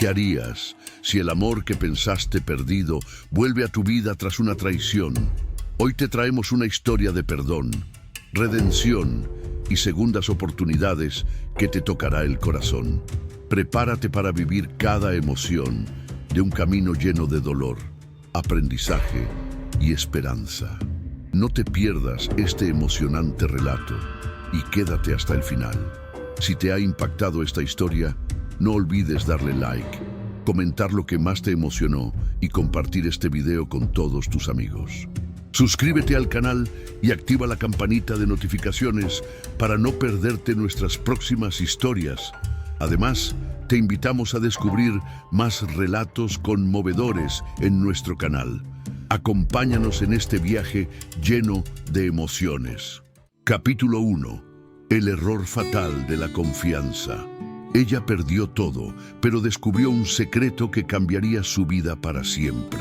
¿Qué harías si el amor que pensaste perdido vuelve a tu vida tras una traición? Hoy te traemos una historia de perdón, redención y segundas oportunidades que te tocará el corazón. Prepárate para vivir cada emoción de un camino lleno de dolor, aprendizaje y esperanza. No te pierdas este emocionante relato y quédate hasta el final. Si te ha impactado esta historia, no olvides darle like, comentar lo que más te emocionó y compartir este video con todos tus amigos. Suscríbete al canal y activa la campanita de notificaciones para no perderte nuestras próximas historias. Además, te invitamos a descubrir más relatos conmovedores en nuestro canal. Acompáñanos en este viaje lleno de emociones. Capítulo 1. El error fatal de la confianza. Ella perdió todo, pero descubrió un secreto que cambiaría su vida para siempre.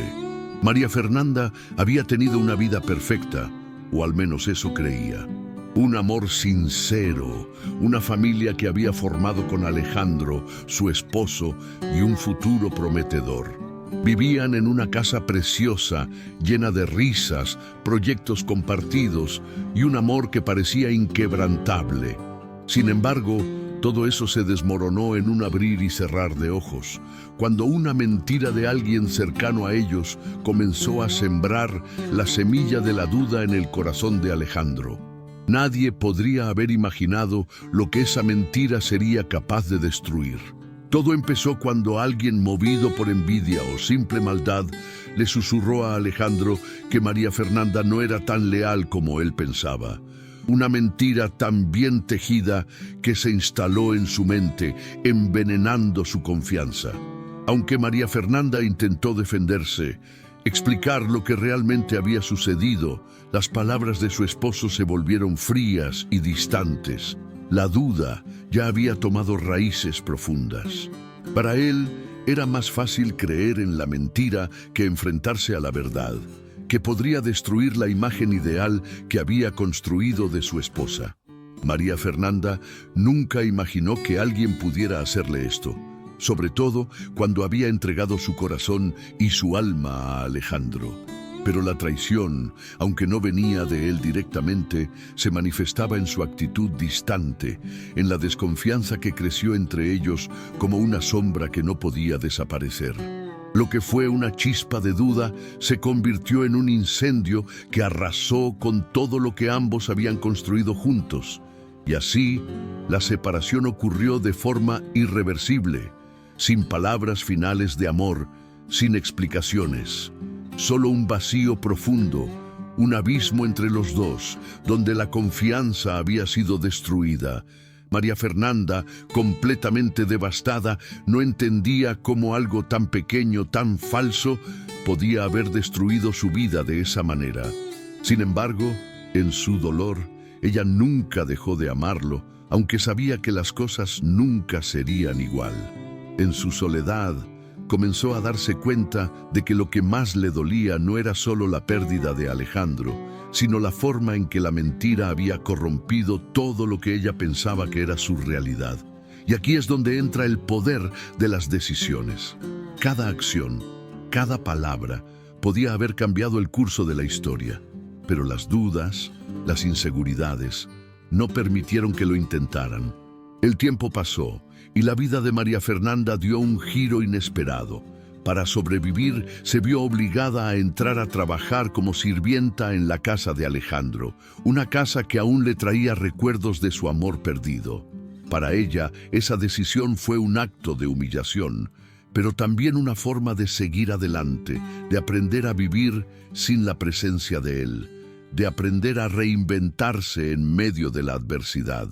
María Fernanda había tenido una vida perfecta, o al menos eso creía. Un amor sincero, una familia que había formado con Alejandro, su esposo, y un futuro prometedor. Vivían en una casa preciosa, llena de risas, proyectos compartidos y un amor que parecía inquebrantable. Sin embargo, todo eso se desmoronó en un abrir y cerrar de ojos, cuando una mentira de alguien cercano a ellos comenzó a sembrar la semilla de la duda en el corazón de Alejandro. Nadie podría haber imaginado lo que esa mentira sería capaz de destruir. Todo empezó cuando alguien movido por envidia o simple maldad le susurró a Alejandro que María Fernanda no era tan leal como él pensaba. Una mentira tan bien tejida que se instaló en su mente, envenenando su confianza. Aunque María Fernanda intentó defenderse, explicar lo que realmente había sucedido, las palabras de su esposo se volvieron frías y distantes. La duda ya había tomado raíces profundas. Para él era más fácil creer en la mentira que enfrentarse a la verdad, que podría destruir la imagen ideal que había construido de su esposa. María Fernanda nunca imaginó que alguien pudiera hacerle esto, sobre todo cuando había entregado su corazón y su alma a Alejandro. Pero la traición, aunque no venía de él directamente, se manifestaba en su actitud distante, en la desconfianza que creció entre ellos como una sombra que no podía desaparecer. Lo que fue una chispa de duda se convirtió en un incendio que arrasó con todo lo que ambos habían construido juntos. Y así, la separación ocurrió de forma irreversible, sin palabras finales de amor, sin explicaciones. Solo un vacío profundo, un abismo entre los dos, donde la confianza había sido destruida. María Fernanda, completamente devastada, no entendía cómo algo tan pequeño, tan falso, podía haber destruido su vida de esa manera. Sin embargo, en su dolor, ella nunca dejó de amarlo, aunque sabía que las cosas nunca serían igual. En su soledad, comenzó a darse cuenta de que lo que más le dolía no era solo la pérdida de Alejandro, sino la forma en que la mentira había corrompido todo lo que ella pensaba que era su realidad. Y aquí es donde entra el poder de las decisiones. Cada acción, cada palabra, podía haber cambiado el curso de la historia, pero las dudas, las inseguridades, no permitieron que lo intentaran. El tiempo pasó y la vida de María Fernanda dio un giro inesperado. Para sobrevivir, se vio obligada a entrar a trabajar como sirvienta en la casa de Alejandro, una casa que aún le traía recuerdos de su amor perdido. Para ella, esa decisión fue un acto de humillación, pero también una forma de seguir adelante, de aprender a vivir sin la presencia de él, de aprender a reinventarse en medio de la adversidad.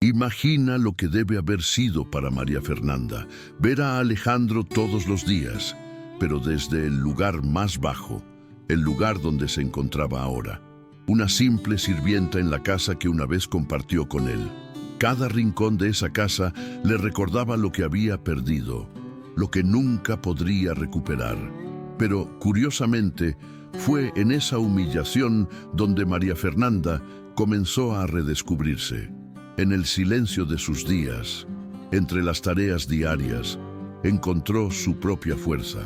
Imagina lo que debe haber sido para María Fernanda, ver a Alejandro todos los días, pero desde el lugar más bajo, el lugar donde se encontraba ahora. Una simple sirvienta en la casa que una vez compartió con él. Cada rincón de esa casa le recordaba lo que había perdido, lo que nunca podría recuperar. Pero, curiosamente, fue en esa humillación donde María Fernanda comenzó a redescubrirse. En el silencio de sus días, entre las tareas diarias, encontró su propia fuerza.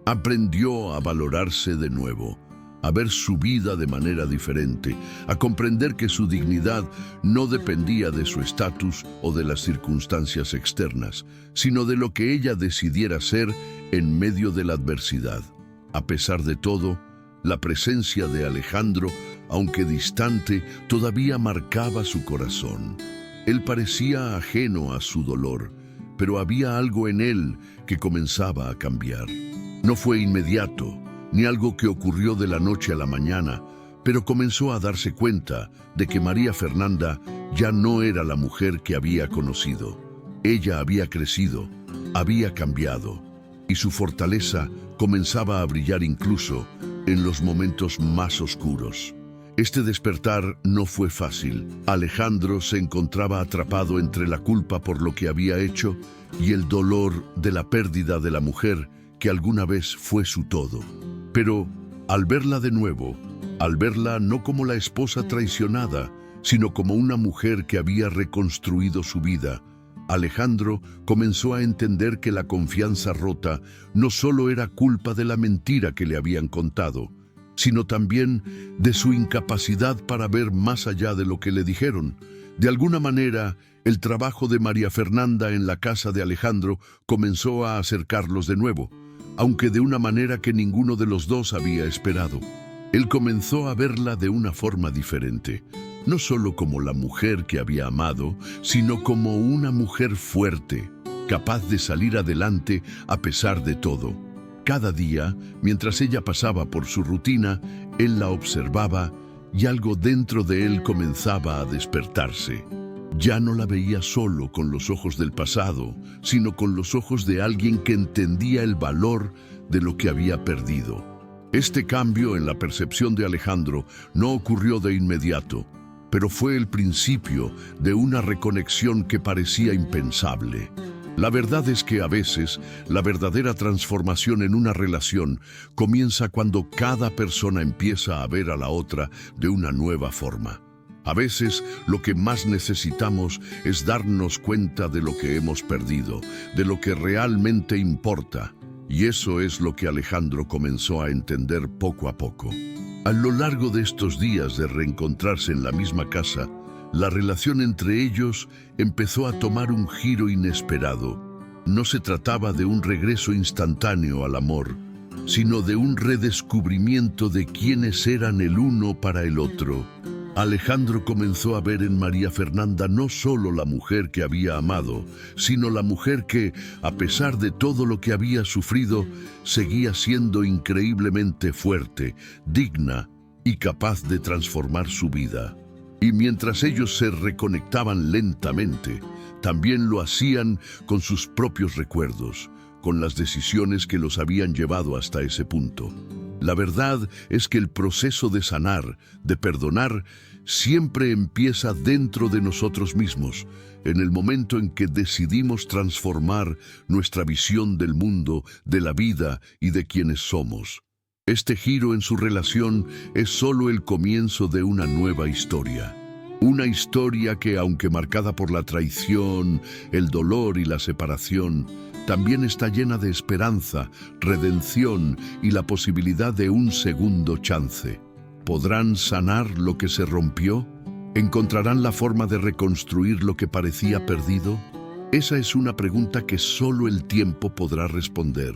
Aprendió a valorarse de nuevo, a ver su vida de manera diferente, a comprender que su dignidad no dependía de su estatus o de las circunstancias externas, sino de lo que ella decidiera ser en medio de la adversidad. A pesar de todo, la presencia de Alejandro, aunque distante, todavía marcaba su corazón. Él parecía ajeno a su dolor, pero había algo en él que comenzaba a cambiar. No fue inmediato, ni algo que ocurrió de la noche a la mañana, pero comenzó a darse cuenta de que María Fernanda ya no era la mujer que había conocido. Ella había crecido, había cambiado, y su fortaleza comenzaba a brillar incluso en los momentos más oscuros. Este despertar no fue fácil. Alejandro se encontraba atrapado entre la culpa por lo que había hecho y el dolor de la pérdida de la mujer que alguna vez fue su todo. Pero al verla de nuevo, al verla no como la esposa traicionada, sino como una mujer que había reconstruido su vida, Alejandro comenzó a entender que la confianza rota no solo era culpa de la mentira que le habían contado, sino también de su incapacidad para ver más allá de lo que le dijeron. De alguna manera, el trabajo de María Fernanda en la casa de Alejandro comenzó a acercarlos de nuevo, aunque de una manera que ninguno de los dos había esperado. Él comenzó a verla de una forma diferente, no solo como la mujer que había amado, sino como una mujer fuerte, capaz de salir adelante a pesar de todo. Cada día, mientras ella pasaba por su rutina, él la observaba y algo dentro de él comenzaba a despertarse. Ya no la veía solo con los ojos del pasado, sino con los ojos de alguien que entendía el valor de lo que había perdido. Este cambio en la percepción de Alejandro no ocurrió de inmediato, pero fue el principio de una reconexión que parecía impensable. La verdad es que a veces la verdadera transformación en una relación comienza cuando cada persona empieza a ver a la otra de una nueva forma. A veces lo que más necesitamos es darnos cuenta de lo que hemos perdido, de lo que realmente importa. Y eso es lo que Alejandro comenzó a entender poco a poco. A lo largo de estos días de reencontrarse en la misma casa, la relación entre ellos empezó a tomar un giro inesperado. No se trataba de un regreso instantáneo al amor, sino de un redescubrimiento de quiénes eran el uno para el otro. Alejandro comenzó a ver en María Fernanda no solo la mujer que había amado, sino la mujer que, a pesar de todo lo que había sufrido, seguía siendo increíblemente fuerte, digna y capaz de transformar su vida. Y mientras ellos se reconectaban lentamente, también lo hacían con sus propios recuerdos, con las decisiones que los habían llevado hasta ese punto. La verdad es que el proceso de sanar, de perdonar, siempre empieza dentro de nosotros mismos, en el momento en que decidimos transformar nuestra visión del mundo, de la vida y de quienes somos. Este giro en su relación es solo el comienzo de una nueva historia. Una historia que, aunque marcada por la traición, el dolor y la separación, también está llena de esperanza, redención y la posibilidad de un segundo chance. ¿Podrán sanar lo que se rompió? ¿Encontrarán la forma de reconstruir lo que parecía perdido? Esa es una pregunta que solo el tiempo podrá responder.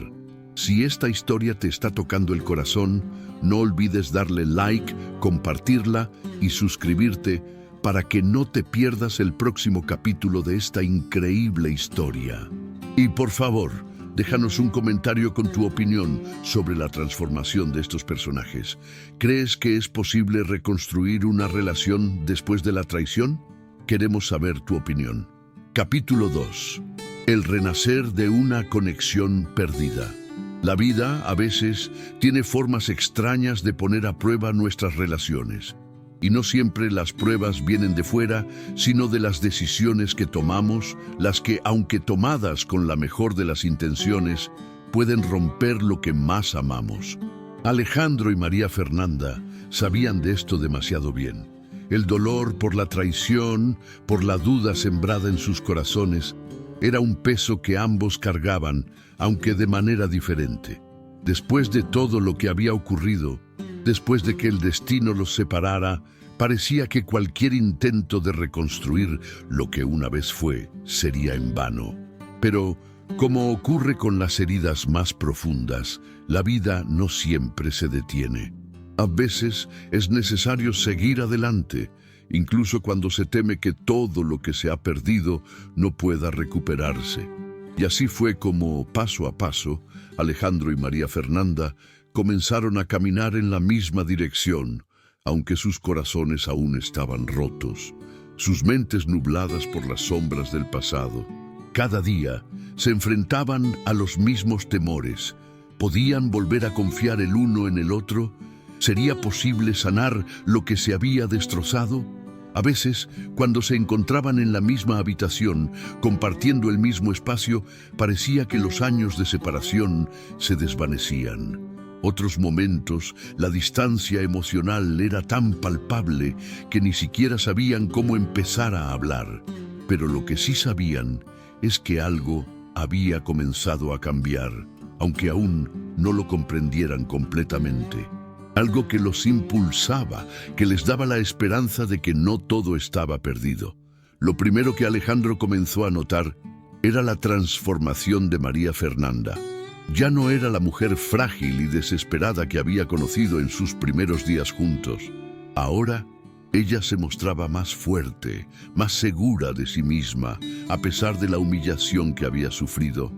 Si esta historia te está tocando el corazón, no olvides darle like, compartirla y suscribirte para que no te pierdas el próximo capítulo de esta increíble historia. Y por favor, déjanos un comentario con tu opinión sobre la transformación de estos personajes. ¿Crees que es posible reconstruir una relación después de la traición? Queremos saber tu opinión. Capítulo 2. El renacer de una conexión perdida. La vida, a veces, tiene formas extrañas de poner a prueba nuestras relaciones. Y no siempre las pruebas vienen de fuera, sino de las decisiones que tomamos, las que, aunque tomadas con la mejor de las intenciones, pueden romper lo que más amamos. Alejandro y María Fernanda sabían de esto demasiado bien. El dolor por la traición, por la duda sembrada en sus corazones, Era un peso que ambos cargaban, aunque de manera diferente. Después de todo lo que había ocurrido, después de que el destino los separara, parecía que cualquier intento de reconstruir lo que una vez fue sería en vano. Pero, como ocurre con las heridas más profundas, la vida no siempre se detiene. A veces es necesario seguir adelante, incluso cuando se teme que todo lo que se ha perdido no pueda recuperarse. Y así fue como, paso a paso, Alejandro y María Fernanda comenzaron a caminar en la misma dirección, aunque sus corazones aún estaban rotos, sus mentes nubladas por las sombras del pasado. Cada día se enfrentaban a los mismos temores. ¿Podían volver a confiar el uno en el otro? ¿Sería posible sanar lo que se había destrozado? A veces, cuando se encontraban en la misma habitación, compartiendo el mismo espacio, parecía que los años de separación se desvanecían. Otros momentos, la distancia emocional era tan palpable que ni siquiera sabían cómo empezar a hablar. Pero lo que sí sabían es que algo había comenzado a cambiar, aunque aún no lo comprendieran completamente. Algo que los impulsaba, que les daba la esperanza de que no todo estaba perdido. Lo primero que Alejandro comenzó a notar era la transformación de María Fernanda. Ya no era la mujer frágil y desesperada que había conocido en sus primeros días juntos. Ahora, ella se mostraba más fuerte, más segura de sí misma, a pesar de la humillación que había sufrido.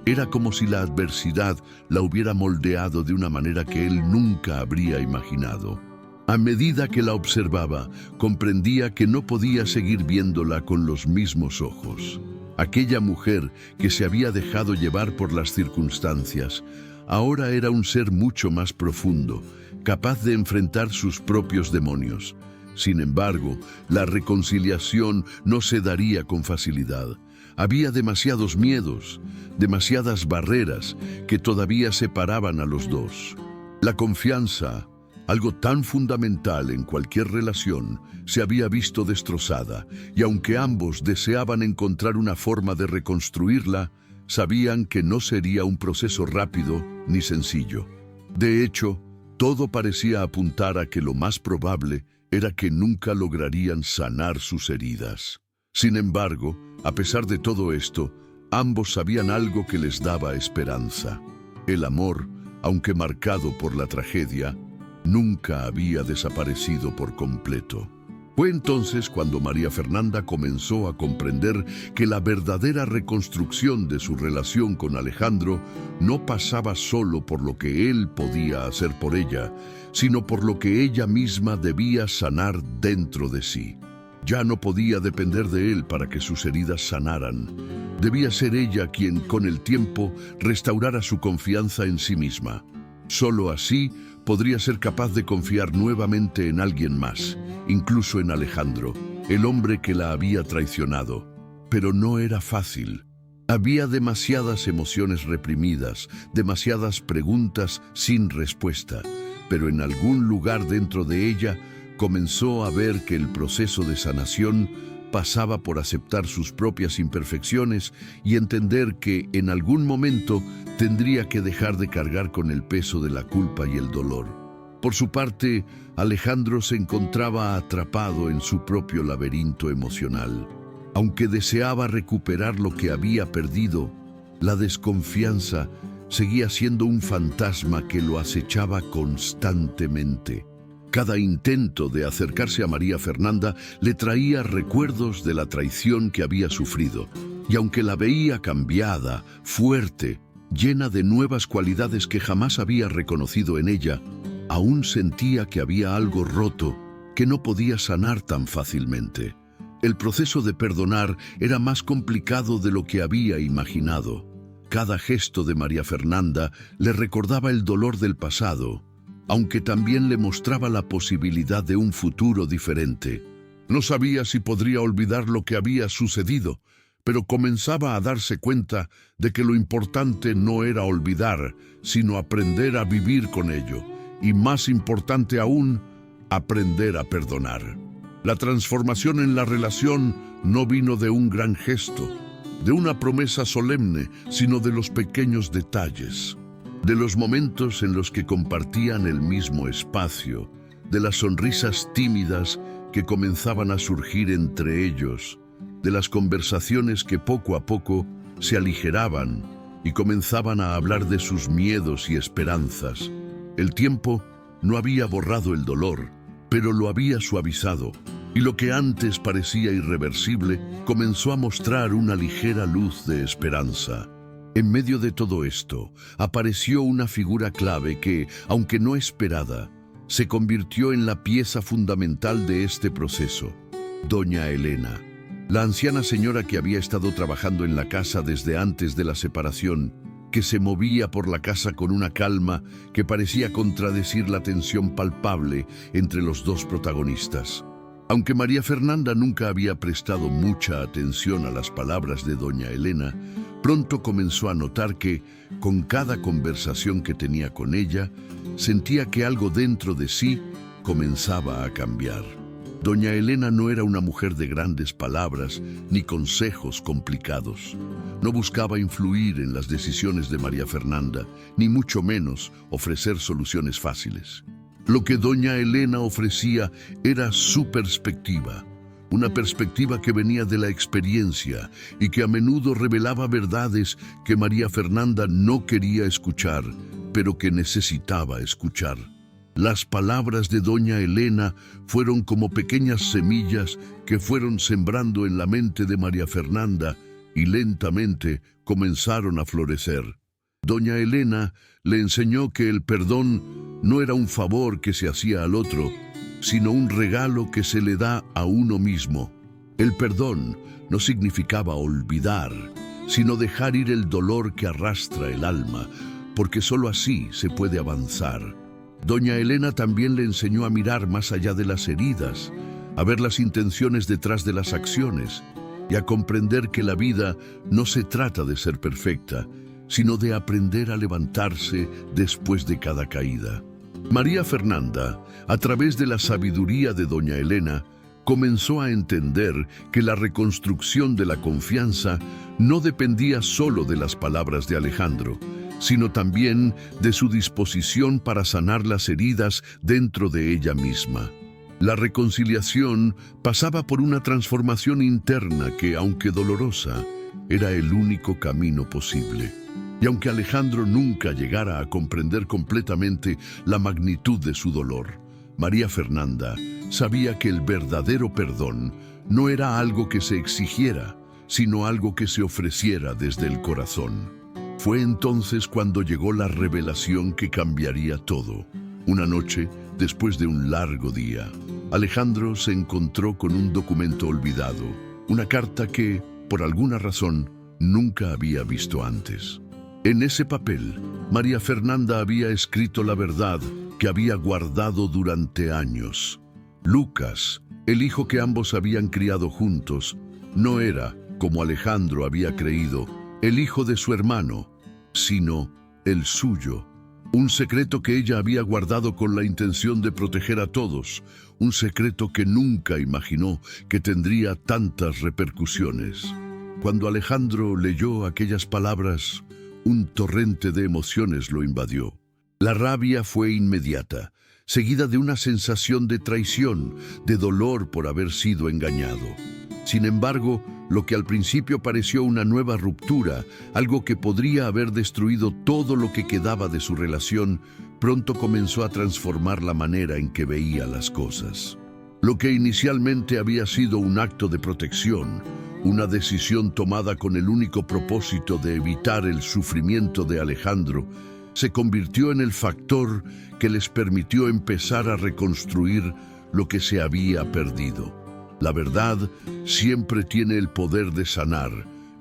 Era como si la adversidad la hubiera moldeado de una manera que él nunca habría imaginado. A medida que la observaba, comprendía que no podía seguir viéndola con los mismos ojos. Aquella mujer que se había dejado llevar por las circunstancias, ahora era un ser mucho más profundo, capaz de enfrentar sus propios demonios. Sin embargo, la reconciliación no se daría con facilidad. Había demasiados miedos, demasiadas barreras que todavía separaban a los dos. La confianza, algo tan fundamental en cualquier relación, se había visto destrozada, y aunque ambos deseaban encontrar una forma de reconstruirla, sabían que no sería un proceso rápido ni sencillo. De hecho, todo parecía apuntar a que lo más probable era que nunca lograrían sanar sus heridas. Sin embargo, a pesar de todo esto, ambos sabían algo que les daba esperanza. El amor, aunque marcado por la tragedia, nunca había desaparecido por completo. Fue entonces cuando María Fernanda comenzó a comprender que la verdadera reconstrucción de su relación con Alejandro no pasaba solo por lo que él podía hacer por ella, sino por lo que ella misma debía sanar dentro de sí. Ya no podía depender de él para que sus heridas sanaran. Debía ser ella quien, con el tiempo, restaurara su confianza en sí misma. Solo así podría ser capaz de confiar nuevamente en alguien más, incluso en Alejandro, el hombre que la había traicionado. Pero no era fácil. Había demasiadas emociones reprimidas, demasiadas preguntas sin respuesta, pero en algún lugar dentro de ella comenzó a ver que el proceso de sanación pasaba por aceptar sus propias imperfecciones y entender que en algún momento tendría que dejar de cargar con el peso de la culpa y el dolor. Por su parte, Alejandro se encontraba atrapado en su propio laberinto emocional. Aunque deseaba recuperar lo que había perdido, la desconfianza seguía siendo un fantasma que lo acechaba constantemente. Cada intento de acercarse a María Fernanda le traía recuerdos de la traición que había sufrido, y aunque la veía cambiada, fuerte, llena de nuevas cualidades que jamás había reconocido en ella, aún sentía que había algo roto que no podía sanar tan fácilmente. El proceso de perdonar era más complicado de lo que había imaginado. Cada gesto de María Fernanda le recordaba el dolor del pasado, aunque también le mostraba la posibilidad de un futuro diferente. No sabía si podría olvidar lo que había sucedido, pero comenzaba a darse cuenta de que lo importante no era olvidar, sino aprender a vivir con ello, y más importante aún, aprender a perdonar. La transformación en la relación no vino de un gran gesto, de una promesa solemne, sino de los pequeños detalles, de los momentos en los que compartían el mismo espacio, de las sonrisas tímidas que comenzaban a surgir entre ellos, de las conversaciones que poco a poco se aligeraban y comenzaban a hablar de sus miedos y esperanzas. El tiempo no había borrado el dolor, pero lo había suavizado, y lo que antes parecía irreversible comenzó a mostrar una ligera luz de esperanza. En medio de todo esto, apareció una figura clave que, aunque no esperada, se convirtió en la pieza fundamental de este proceso: doña Elena. La anciana señora que había estado trabajando en la casa desde antes de la separación, que se movía por la casa con una calma que parecía contradecir la tensión palpable entre los dos protagonistas. Aunque María Fernanda nunca había prestado mucha atención a las palabras de doña Elena, pronto comenzó a notar que, con cada conversación que tenía con ella, sentía que algo dentro de sí comenzaba a cambiar. Doña Elena no era una mujer de grandes palabras ni consejos complicados. No buscaba influir en las decisiones de María Fernanda, ni mucho menos ofrecer soluciones fáciles. Lo que doña Elena ofrecía era su perspectiva, una perspectiva que venía de la experiencia y que a menudo revelaba verdades que María Fernanda no quería escuchar, pero que necesitaba escuchar. Las palabras de doña Elena fueron como pequeñas semillas que fueron sembrando en la mente de María Fernanda y lentamente comenzaron a florecer. Doña Elena le enseñó que el perdón no era un favor que se hacía al otro, sino un regalo que se le da a uno mismo. El perdón no significaba olvidar, sino dejar ir el dolor que arrastra el alma, porque sólo así se puede avanzar. Doña Elena también le enseñó a mirar más allá de las heridas, a ver las intenciones detrás de las acciones y a comprender que la vida no se trata de ser perfecta, sino de aprender a levantarse después de cada caída. María Fernanda, a través de la sabiduría de doña Elena, comenzó a entender que la reconstrucción de la confianza no dependía solo de las palabras de Alejandro, sino también de su disposición para sanar las heridas dentro de ella misma. La reconciliación pasaba por una transformación interna que, aunque dolorosa, era el único camino posible. Y aunque Alejandro nunca llegara a comprender completamente la magnitud de su dolor, María Fernanda sabía que el verdadero perdón no era algo que se exigiera, sino algo que se ofreciera desde el corazón. Fue entonces cuando llegó la revelación que cambiaría todo. Una noche, después de un largo día, Alejandro se encontró con un documento olvidado, una carta que, por alguna razón, nunca había visto antes. En ese papel, María Fernanda había escrito la verdad que había guardado durante años. Lucas, el hijo que ambos habían criado juntos, no era, como Alejandro había creído, el hijo de su hermano, sino el suyo. Un secreto que ella había guardado con la intención de proteger a todos, un secreto que nunca imaginó que tendría tantas repercusiones. Cuando Alejandro leyó aquellas palabras, un torrente de emociones lo invadió. La rabia fue inmediata, seguida de una sensación de traición, de dolor por haber sido engañado. Sin embargo, lo que al principio pareció una nueva ruptura, algo que podría haber destruido todo lo que quedaba de su relación, pronto comenzó a transformar la manera en que veía las cosas. Lo que inicialmente había sido un acto de protección, una decisión tomada con el único propósito de evitar el sufrimiento de Alejandro, se convirtió en el factor que les permitió empezar a reconstruir lo que se había perdido. La verdad siempre tiene el poder de sanar,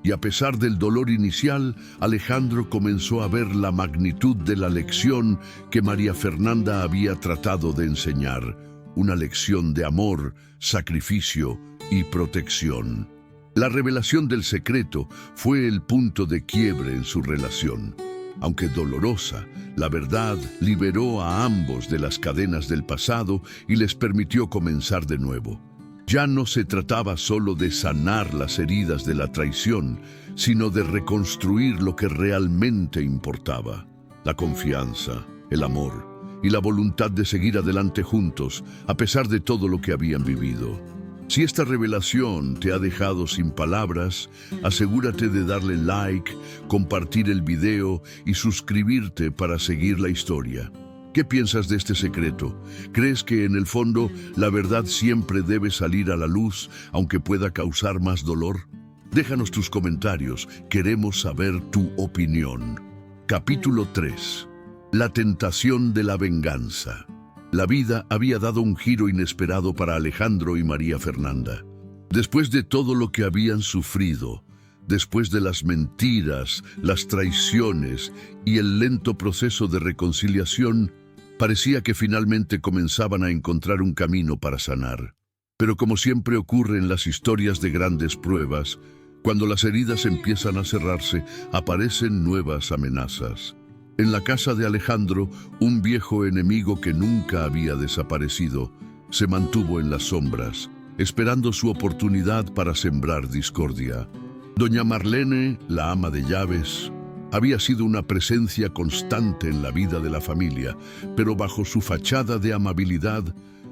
y a pesar del dolor inicial, Alejandro comenzó a ver la magnitud de la lección que María Fernanda había tratado de enseñar, una lección de amor, sacrificio y protección. La revelación del secreto fue el punto de quiebre en su relación. Aunque dolorosa, la verdad liberó a ambos de las cadenas del pasado y les permitió comenzar de nuevo. Ya no se trataba solo de sanar las heridas de la traición, sino de reconstruir lo que realmente importaba: la confianza, el amor y la voluntad de seguir adelante juntos, a pesar de todo lo que habían vivido. Si esta revelación te ha dejado sin palabras, asegúrate de darle like, compartir el video y suscribirte para seguir la historia. ¿Qué piensas de este secreto? ¿Crees que en el fondo la verdad siempre debe salir a la luz, aunque pueda causar más dolor? Déjanos tus comentarios, queremos saber tu opinión. Capítulo 3. La tentación de la venganza. La vida había dado un giro inesperado para Alejandro y María Fernanda. Después de todo lo que habían sufrido, después de las mentiras, las traiciones y el lento proceso de reconciliación, parecía que finalmente comenzaban a encontrar un camino para sanar. Pero como siempre ocurre en las historias de grandes pruebas, cuando las heridas empiezan a cerrarse, aparecen nuevas amenazas. En la casa de Alejandro, un viejo enemigo que nunca había desaparecido se mantuvo en las sombras, esperando su oportunidad para sembrar discordia. Doña Marlene, la ama de llaves, había sido una presencia constante en la vida de la familia, pero bajo su fachada de amabilidad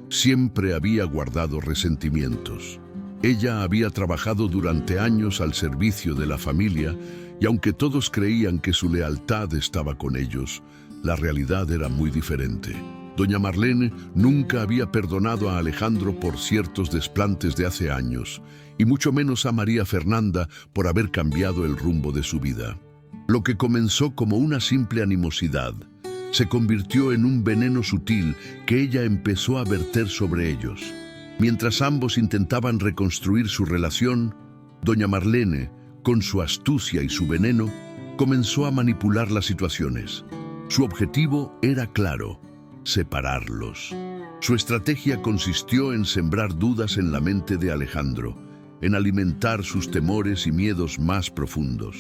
siempre había guardado resentimientos. Ella había trabajado durante años al servicio de la familia y aunque todos creían que su lealtad estaba con ellos, la realidad era muy diferente. Doña Marlene nunca había perdonado a Alejandro por ciertos desplantes de hace años, y mucho menos a María Fernanda por haber cambiado el rumbo de su vida. Lo que comenzó como una simple animosidad se convirtió en un veneno sutil que ella empezó a verter sobre ellos. Mientras ambos intentaban reconstruir su relación, doña Marlene, con su astucia y su veneno, comenzó a manipular las situaciones. Su objetivo era claro: separarlos. Su estrategia consistió en sembrar dudas en la mente de Alejandro, en alimentar sus temores y miedos más profundos.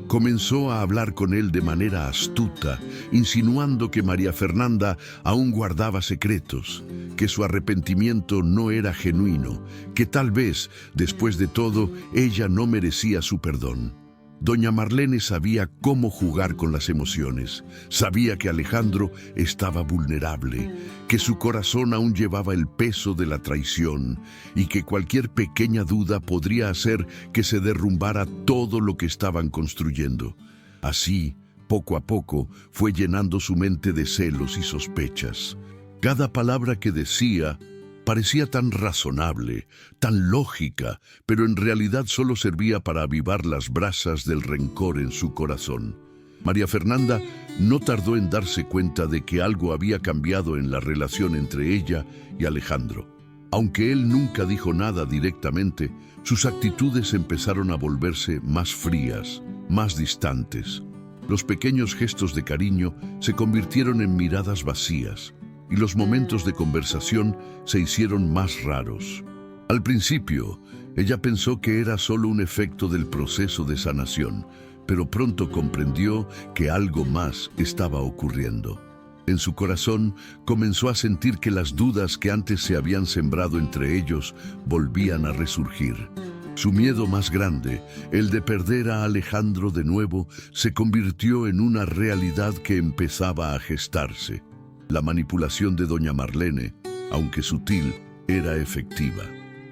Comenzó a hablar con él de manera astuta, insinuando que María Fernanda aún guardaba secretos, que su arrepentimiento no era genuino, que tal vez, después de todo, ella no merecía su perdón. Doña Marlene sabía cómo jugar con las emociones, sabía que Alejandro estaba vulnerable, que su corazón aún llevaba el peso de la traición y que cualquier pequeña duda podría hacer que se derrumbara todo lo que estaban construyendo. Así, poco a poco, fue llenando su mente de celos y sospechas. Cada palabra que decía parecía tan razonable, tan lógica, pero en realidad solo servía para avivar las brasas del rencor en su corazón. María Fernanda no tardó en darse cuenta de que algo había cambiado en la relación entre ella y Alejandro. Aunque él nunca dijo nada directamente, sus actitudes empezaron a volverse más frías, más distantes. Los pequeños gestos de cariño se convirtieron en miradas vacías, y los momentos de conversación se hicieron más raros. Al principio, ella pensó que era solo un efecto del proceso de sanación, pero pronto comprendió que algo más estaba ocurriendo. En su corazón comenzó a sentir que las dudas que antes se habían sembrado entre ellos volvían a resurgir. Su miedo más grande, el de perder a Alejandro de nuevo, se convirtió en una realidad que empezaba a gestarse. La manipulación de doña Marlene, aunque sutil, era efectiva.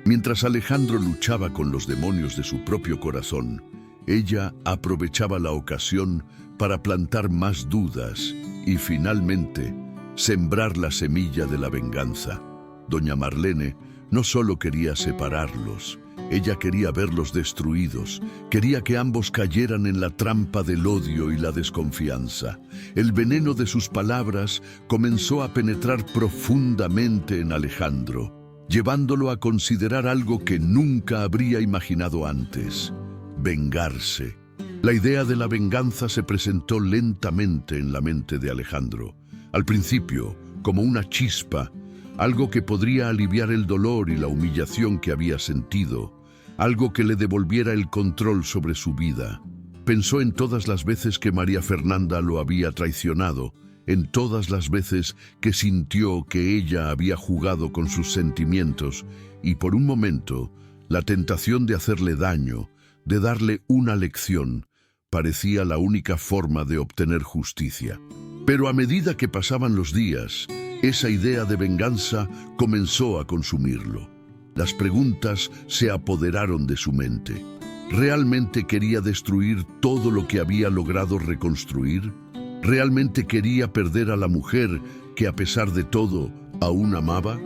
Mientras Alejandro luchaba con los demonios de su propio corazón, ella aprovechaba la ocasión para plantar más dudas y finalmente sembrar la semilla de la venganza. Doña Marlene no solo quería separarlos, ella quería verlos destruidos, quería que ambos cayeran en la trampa del odio y la desconfianza. El veneno de sus palabras comenzó a penetrar profundamente en Alejandro, llevándolo a considerar algo que nunca habría imaginado antes: vengarse. La idea de la venganza se presentó lentamente en la mente de Alejandro. Al principio, como una chispa, algo que podría aliviar el dolor y la humillación que había sentido, algo que le devolviera el control sobre su vida. Pensó en todas las veces que María Fernanda lo había traicionado en todas las veces que sintió que ella había jugado con sus sentimientos y por un momento la tentación de hacerle daño, de darle una lección, parecía la única forma de obtener justicia. Pero a medida que pasaban los días, esa idea de venganza comenzó a consumirlo. Las preguntas se apoderaron de su mente. ¿Realmente quería destruir todo lo que había logrado reconstruir? ¿Realmente quería perder a la mujer que, a pesar de todo, aún amaba?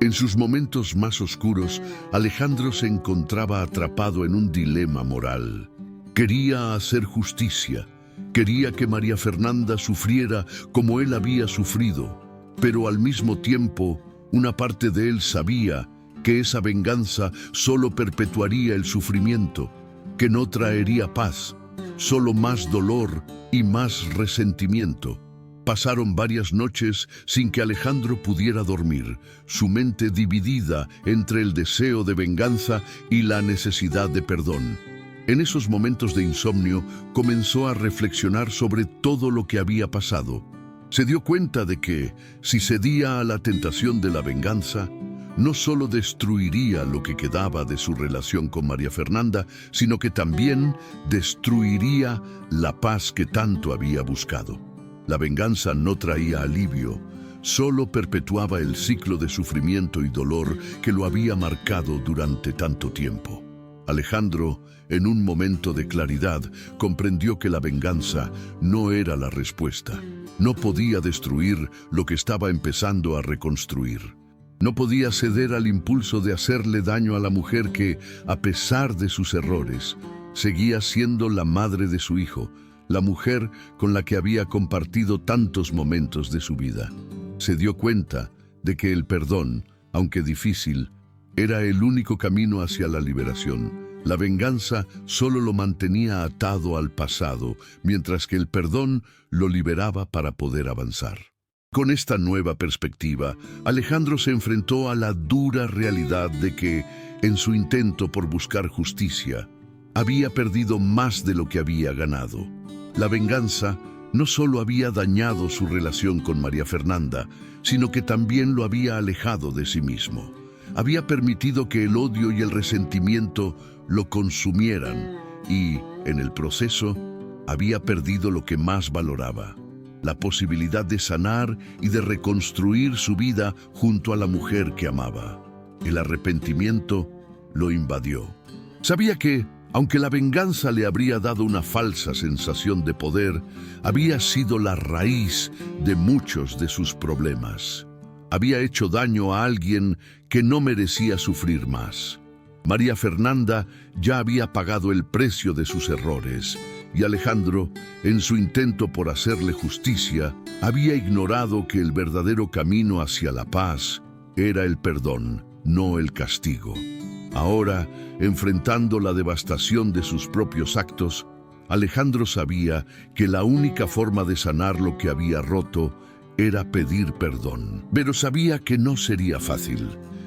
En sus momentos más oscuros, Alejandro se encontraba atrapado en un dilema moral. Quería hacer justicia, quería que María Fernanda sufriera como él había sufrido, pero al mismo tiempo, una parte de él sabía que esa venganza solo perpetuaría el sufrimiento, que no traería paz, solo más dolor y más resentimiento. Pasaron varias noches sin que Alejandro pudiera dormir, su mente dividida entre el deseo de venganza y la necesidad de perdón. En esos momentos de insomnio comenzó a reflexionar sobre todo lo que había pasado. Se dio cuenta de que, si cedía a la tentación de la venganza, no solo destruiría lo que quedaba de su relación con María Fernanda, sino que también destruiría la paz que tanto había buscado. La venganza no traía alivio, solo perpetuaba el ciclo de sufrimiento y dolor que lo había marcado durante tanto tiempo. Alejandro, en un momento de claridad, comprendió que la venganza no era la respuesta. No podía destruir lo que estaba empezando a reconstruir. No podía ceder al impulso de hacerle daño a la mujer que, a pesar de sus errores, seguía siendo la madre de su hijo, la mujer con la que había compartido tantos momentos de su vida. Se dio cuenta de que el perdón, aunque difícil, era el único camino hacia la liberación. La venganza solo lo mantenía atado al pasado, mientras que el perdón lo liberaba para poder avanzar. Con esta nueva perspectiva, Alejandro se enfrentó a la dura realidad de que, en su intento por buscar justicia, había perdido más de lo que había ganado. La venganza no solo había dañado su relación con María Fernanda, sino que también lo había alejado de sí mismo. Había permitido que el odio y el resentimiento lo consumieran y, en el proceso, había perdido lo que más valoraba: la posibilidad de sanar y de reconstruir su vida junto a la mujer que amaba. El arrepentimiento lo invadió. Sabía que, aunque la venganza le habría dado una falsa sensación de poder, había sido la raíz de muchos de sus problemas. Había hecho daño a alguien que no merecía sufrir más. María Fernanda ya había pagado el precio de sus errores, y Alejandro, en su intento por hacerle justicia, había ignorado que el verdadero camino hacia la paz era el perdón, no el castigo. Ahora, enfrentando la devastación de sus propios actos, Alejandro sabía que la única forma de sanar lo que había roto era pedir perdón. Pero sabía que no sería fácil.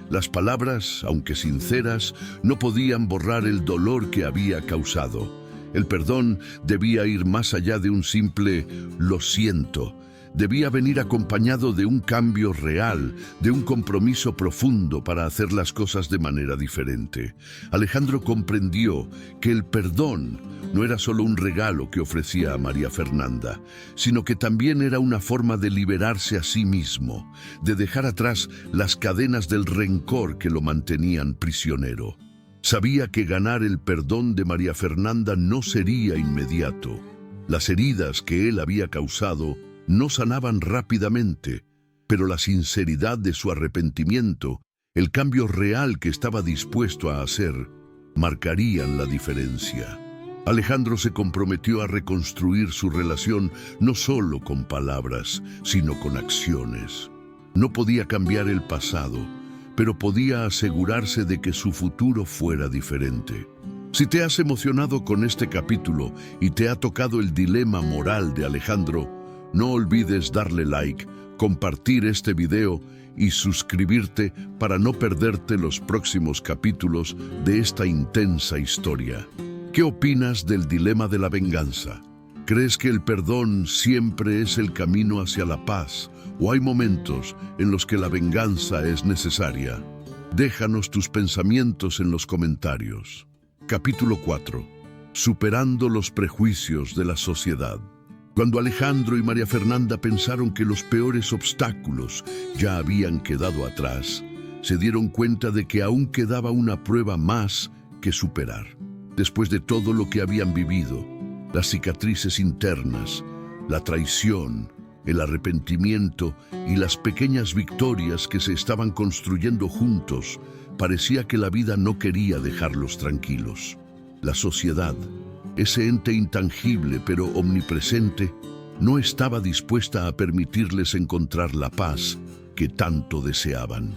Las palabras, aunque sinceras, no podían borrar el dolor que había causado. El perdón debía ir más allá de un simple «lo siento». Debía venir acompañado de un cambio real, de un compromiso profundo para hacer las cosas de manera diferente. Alejandro comprendió que el perdón no era solo un regalo que ofrecía a María Fernanda, sino que también era una forma de liberarse a sí mismo, de dejar atrás las cadenas del rencor que lo mantenían prisionero. Sabía que ganar el perdón de María Fernanda no sería inmediato. Las heridas que él había causado no sanaban rápidamente, pero la sinceridad de su arrepentimiento, el cambio real que estaba dispuesto a hacer, marcarían la diferencia. Alejandro se comprometió a reconstruir su relación no solo con palabras, sino con acciones. No podía cambiar el pasado, pero podía asegurarse de que su futuro fuera diferente. Si te has emocionado con este capítulo y te ha tocado el dilema moral de Alejandro, no olvides darle like, compartir este video y suscribirte para no perderte los próximos capítulos de esta intensa historia. ¿Qué opinas del dilema de la venganza? ¿Crees que el perdón siempre es el camino hacia la paz o hay momentos en los que la venganza es necesaria? Déjanos tus pensamientos en los comentarios. Capítulo 4. Superando los prejuicios de la sociedad. Cuando Alejandro y María Fernanda pensaron que los peores obstáculos ya habían quedado atrás, se dieron cuenta de que aún quedaba una prueba más que superar. Después de todo lo que habían vivido, las cicatrices internas, la traición, el arrepentimiento y las pequeñas victorias que se estaban construyendo juntos, parecía que la vida no quería dejarlos tranquilos. La sociedad, ese ente intangible pero omnipresente, no estaba dispuesta a permitirles encontrar la paz que tanto deseaban.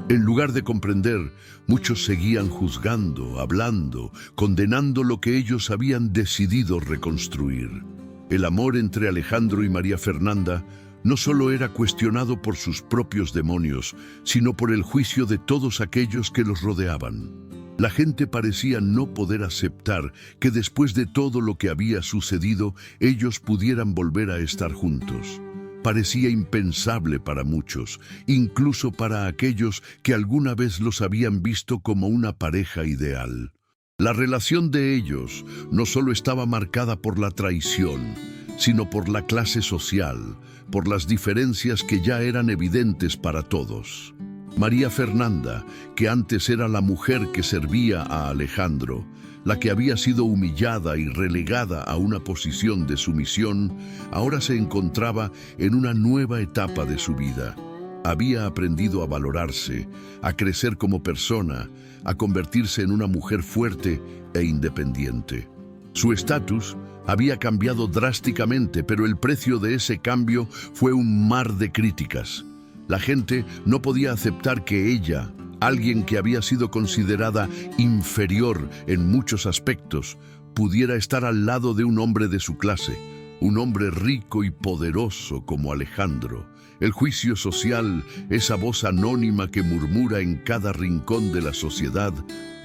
En lugar de comprender, muchos seguían juzgando, hablando, condenando lo que ellos habían decidido reconstruir. El amor entre Alejandro y María Fernanda no solo era cuestionado por sus propios demonios, sino por el juicio de todos aquellos que los rodeaban. La gente parecía no poder aceptar que después de todo lo que había sucedido, ellos pudieran volver a estar juntos. Parecía impensable para muchos, incluso para aquellos que alguna vez los habían visto como una pareja ideal. La relación de ellos no solo estaba marcada por la traición, sino por la clase social, por las diferencias que ya eran evidentes para todos. María Fernanda, que antes era la mujer que servía a Alejandro, la que había sido humillada y relegada a una posición de sumisión, ahora se encontraba en una nueva etapa de su vida. Había aprendido a valorarse, a crecer como persona, a convertirse en una mujer fuerte e independiente. Su estatus había cambiado drásticamente, pero el precio de ese cambio fue un mar de críticas. La gente no podía aceptar que ella, alguien que había sido considerada inferior en muchos aspectos, pudiera estar al lado de un hombre de su clase, un hombre rico y poderoso como Alejandro. El juicio social, esa voz anónima que murmura en cada rincón de la sociedad,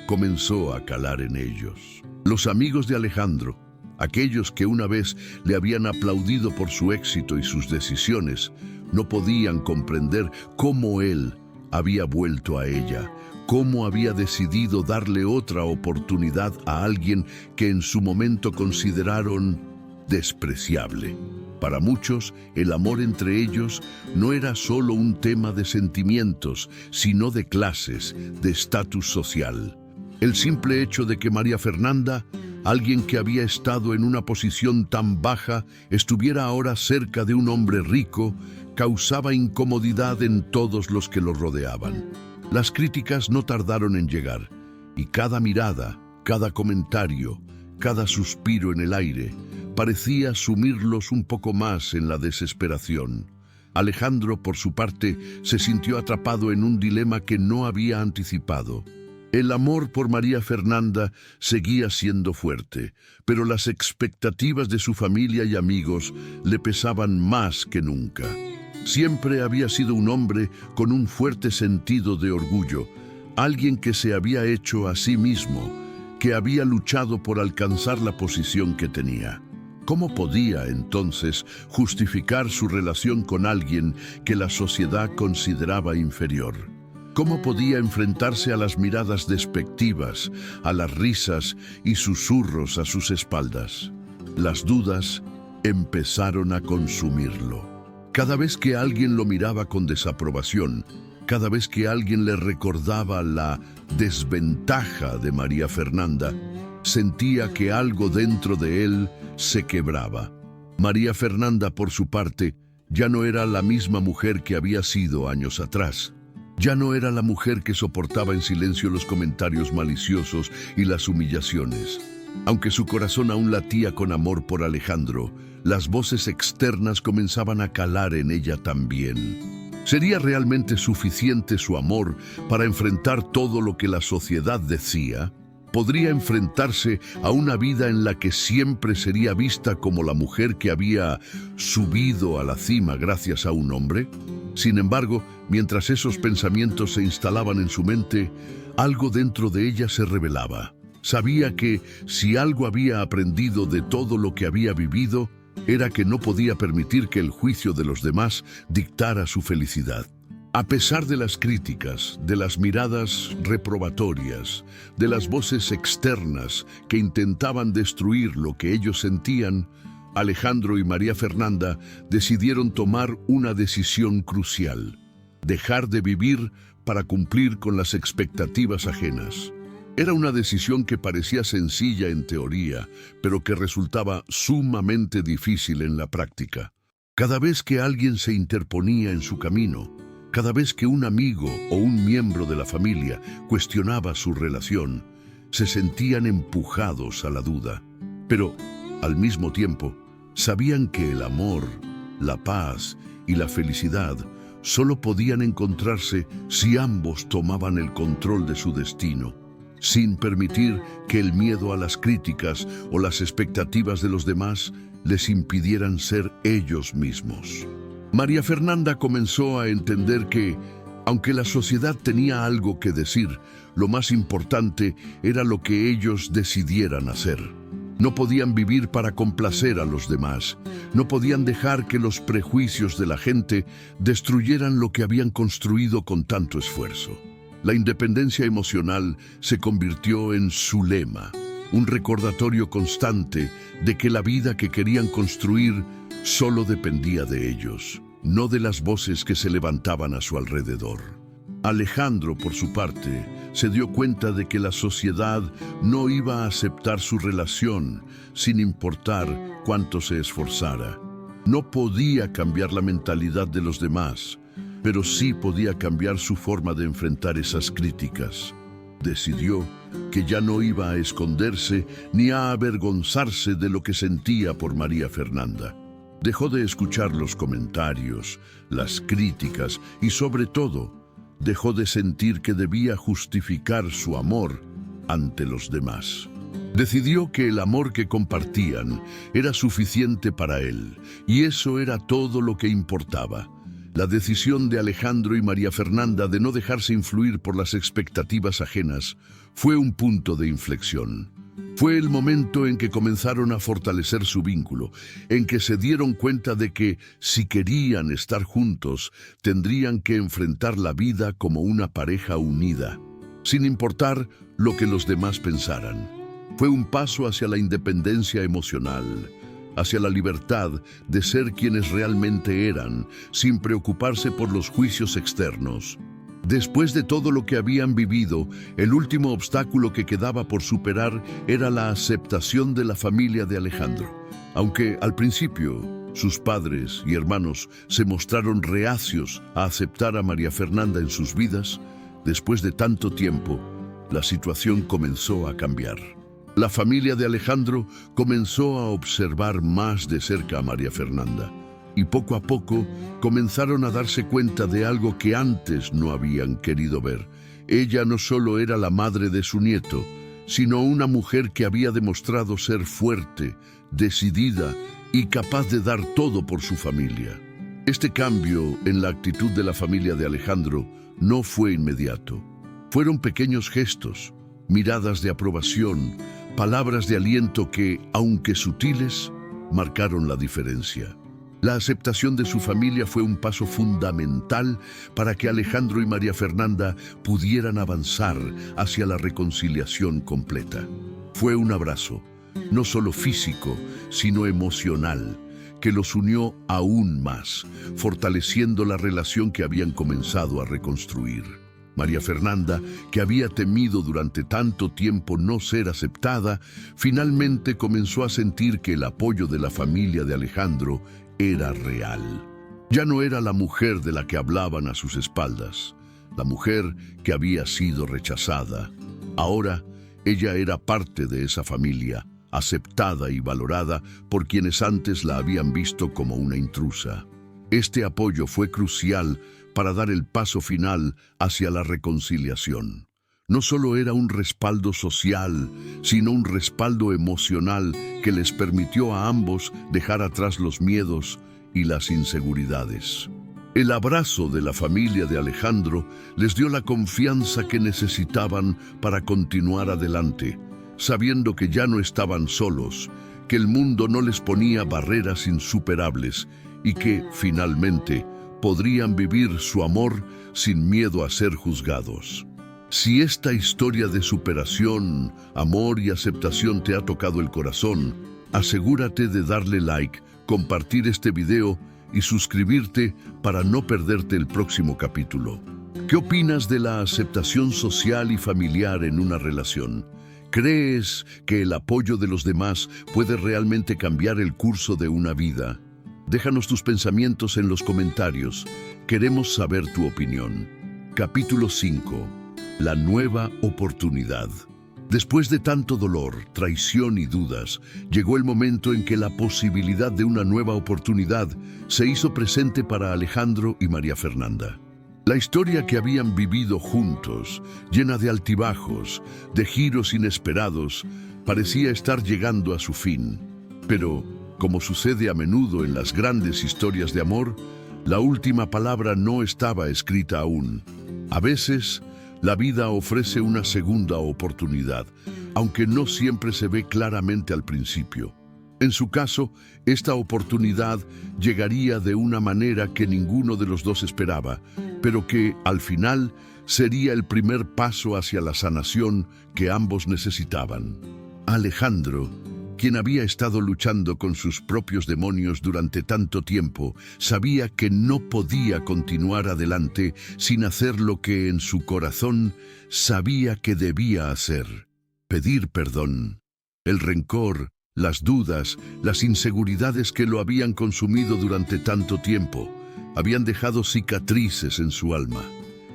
comenzó a calar en ellos. Los amigos de Alejandro, aquellos que una vez le habían aplaudido por su éxito y sus decisiones, no podían comprender cómo él había vuelto a ella, cómo había decidido darle otra oportunidad a alguien que en su momento consideraron despreciable. Para muchos, el amor entre ellos no era solo un tema de sentimientos, sino de clases, de estatus social. El simple hecho de que María Fernanda, alguien que había estado en una posición tan baja, estuviera ahora cerca de un hombre rico, causaba incomodidad en todos los que lo rodeaban. Las críticas no tardaron en llegar, y cada mirada, cada comentario, cada suspiro en el aire, parecía sumirlos un poco más en la desesperación. Alejandro, por su parte, se sintió atrapado en un dilema que no había anticipado. El amor por María Fernanda seguía siendo fuerte, pero las expectativas de su familia y amigos le pesaban más que nunca. Siempre había sido un hombre con un fuerte sentido de orgullo, alguien que se había hecho a sí mismo, que había luchado por alcanzar la posición que tenía. ¿Cómo podía, entonces, justificar su relación con alguien que la sociedad consideraba inferior? ¿Cómo podía enfrentarse a las miradas despectivas, a las risas y susurros a sus espaldas? Las dudas empezaron a consumirlo. Cada vez que alguien lo miraba con desaprobación, cada vez que alguien le recordaba la desventaja de María Fernanda, sentía que algo dentro de él se quebraba. María Fernanda, por su parte, ya no era la misma mujer que había sido años atrás. Ya no era la mujer que soportaba en silencio los comentarios maliciosos y las humillaciones. Aunque su corazón aún latía con amor por Alejandro, las voces externas comenzaban a calar en ella también. ¿Sería realmente suficiente su amor para enfrentar todo lo que la sociedad decía? ¿Podría enfrentarse a una vida en la que siempre sería vista como la mujer que había subido a la cima gracias a un hombre? Sin embargo, mientras esos pensamientos se instalaban en su mente, algo dentro de ella se rebelaba. Sabía que, si algo había aprendido de todo lo que había vivido, era que no podía permitir que el juicio de los demás dictara su felicidad. A pesar de las críticas, de las miradas reprobatorias, de las voces externas que intentaban destruir lo que ellos sentían, Alejandro y María Fernanda decidieron tomar una decisión crucial: dejar de vivir para cumplir con las expectativas ajenas. Era una decisión que parecía sencilla en teoría, pero que resultaba sumamente difícil en la práctica. Cada vez que alguien se interponía en su camino, cada vez que un amigo o un miembro de la familia cuestionaba su relación, se sentían empujados a la duda. Pero, al mismo tiempo, sabían que el amor, la paz y la felicidad solo podían encontrarse si ambos tomaban el control de su destino, sin permitir que el miedo a las críticas o las expectativas de los demás les impidieran ser ellos mismos. María Fernanda comenzó a entender que, aunque la sociedad tenía algo que decir, lo más importante era lo que ellos decidieran hacer. No podían vivir para complacer a los demás. No podían dejar que los prejuicios de la gente destruyeran lo que habían construido con tanto esfuerzo. La independencia emocional se convirtió en su lema, un recordatorio constante de que la vida que querían construir solo dependía de ellos, no de las voces que se levantaban a su alrededor. Alejandro, por su parte, se dio cuenta de que la sociedad no iba a aceptar su relación, sin importar cuánto se esforzara. No podía cambiar la mentalidad de los demás, pero sí podía cambiar su forma de enfrentar esas críticas. Decidió que ya no iba a esconderse ni a avergonzarse de lo que sentía por María Fernanda. Dejó de escuchar los comentarios, las críticas y, sobre todo, dejó de sentir que debía justificar su amor ante los demás. Decidió que el amor que compartían era suficiente para él, y eso era todo lo que importaba. La decisión de Alejandro y María Fernanda de no dejarse influir por las expectativas ajenas fue un punto de inflexión. Fue el momento en que comenzaron a fortalecer su vínculo, en que se dieron cuenta de que, si querían estar juntos, tendrían que enfrentar la vida como una pareja unida, sin importar lo que los demás pensaran. Fue un paso hacia la independencia emocional, hacia la libertad de ser quienes realmente eran, sin preocuparse por los juicios externos. Después de todo lo que habían vivido, el último obstáculo que quedaba por superar era la aceptación de la familia de Alejandro. Aunque al principio sus padres y hermanos se mostraron reacios a aceptar a María Fernanda en sus vidas, después de tanto tiempo, la situación comenzó a cambiar. La familia de Alejandro comenzó a observar más de cerca a María Fernanda, y poco a poco comenzaron a darse cuenta de algo que antes no habían querido ver. Ella no solo era la madre de su nieto, sino una mujer que había demostrado ser fuerte, decidida y capaz de dar todo por su familia. Este cambio en la actitud de la familia de Alejandro no fue inmediato. Fueron pequeños gestos, miradas de aprobación, palabras de aliento que, aunque sutiles, marcaron la diferencia. La aceptación de su familia fue un paso fundamental para que Alejandro y María Fernanda pudieran avanzar hacia la reconciliación completa. Fue un abrazo, no solo físico, sino emocional, que los unió aún más, fortaleciendo la relación que habían comenzado a reconstruir. María Fernanda, que había temido durante tanto tiempo no ser aceptada, finalmente comenzó a sentir que el apoyo de la familia de Alejandro era real. Ya no era la mujer de la que hablaban a sus espaldas, la mujer que había sido rechazada. Ahora, ella era parte de esa familia, aceptada y valorada por quienes antes la habían visto como una intrusa. Este apoyo fue crucial para dar el paso final hacia la reconciliación. No solo era un respaldo social, sino un respaldo emocional que les permitió a ambos dejar atrás los miedos y las inseguridades. El abrazo de la familia de Alejandro les dio la confianza que necesitaban para continuar adelante, sabiendo que ya no estaban solos, que el mundo no les ponía barreras insuperables y que, finalmente, podrían vivir su amor sin miedo a ser juzgados. Si esta historia de superación, amor y aceptación te ha tocado el corazón, asegúrate de darle like, compartir este video y suscribirte para no perderte el próximo capítulo. ¿Qué opinas de la aceptación social y familiar en una relación? ¿Crees que el apoyo de los demás puede realmente cambiar el curso de una vida? Déjanos tus pensamientos en los comentarios. Queremos saber tu opinión. Capítulo 5. La nueva oportunidad. Después de tanto dolor, traición y dudas, llegó el momento en que la posibilidad de una nueva oportunidad se hizo presente para Alejandro y María Fernanda. La historia que habían vivido juntos, llena de altibajos, de giros inesperados, parecía estar llegando a su fin. Pero, como sucede a menudo en las grandes historias de amor, la última palabra no estaba escrita aún. A veces, la vida ofrece una segunda oportunidad, aunque no siempre se ve claramente al principio. En su caso, esta oportunidad llegaría de una manera que ninguno de los dos esperaba, pero que, al final, sería el primer paso hacia la sanación que ambos necesitaban. Alejandro, quien había estado luchando con sus propios demonios durante tanto tiempo, sabía que no podía continuar adelante sin hacer lo que en su corazón sabía que debía hacer: pedir perdón. El rencor, las dudas, las inseguridades que lo habían consumido durante tanto tiempo, habían dejado cicatrices en su alma.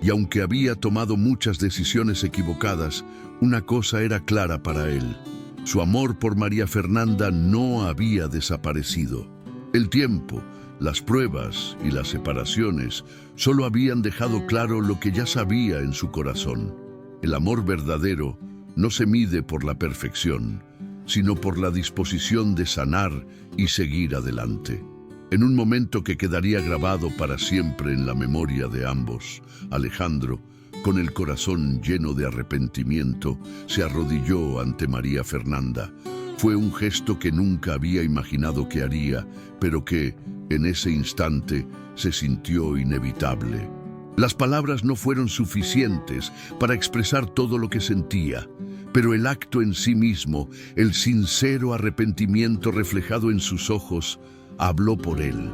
Y aunque había tomado muchas decisiones equivocadas, una cosa era clara para él: su amor por María Fernanda no había desaparecido. El tiempo, las pruebas y las separaciones solo habían dejado claro lo que ya sabía en su corazón. El amor verdadero no se mide por la perfección, sino por la disposición de sanar y seguir adelante. En un momento que quedaría grabado para siempre en la memoria de ambos, Alejandro, con el corazón lleno de arrepentimiento, se arrodilló ante María Fernanda. Fue un gesto que nunca había imaginado que haría, pero que, en ese instante, se sintió inevitable. Las palabras no fueron suficientes para expresar todo lo que sentía, pero el acto en sí mismo, el sincero arrepentimiento reflejado en sus ojos, habló por él.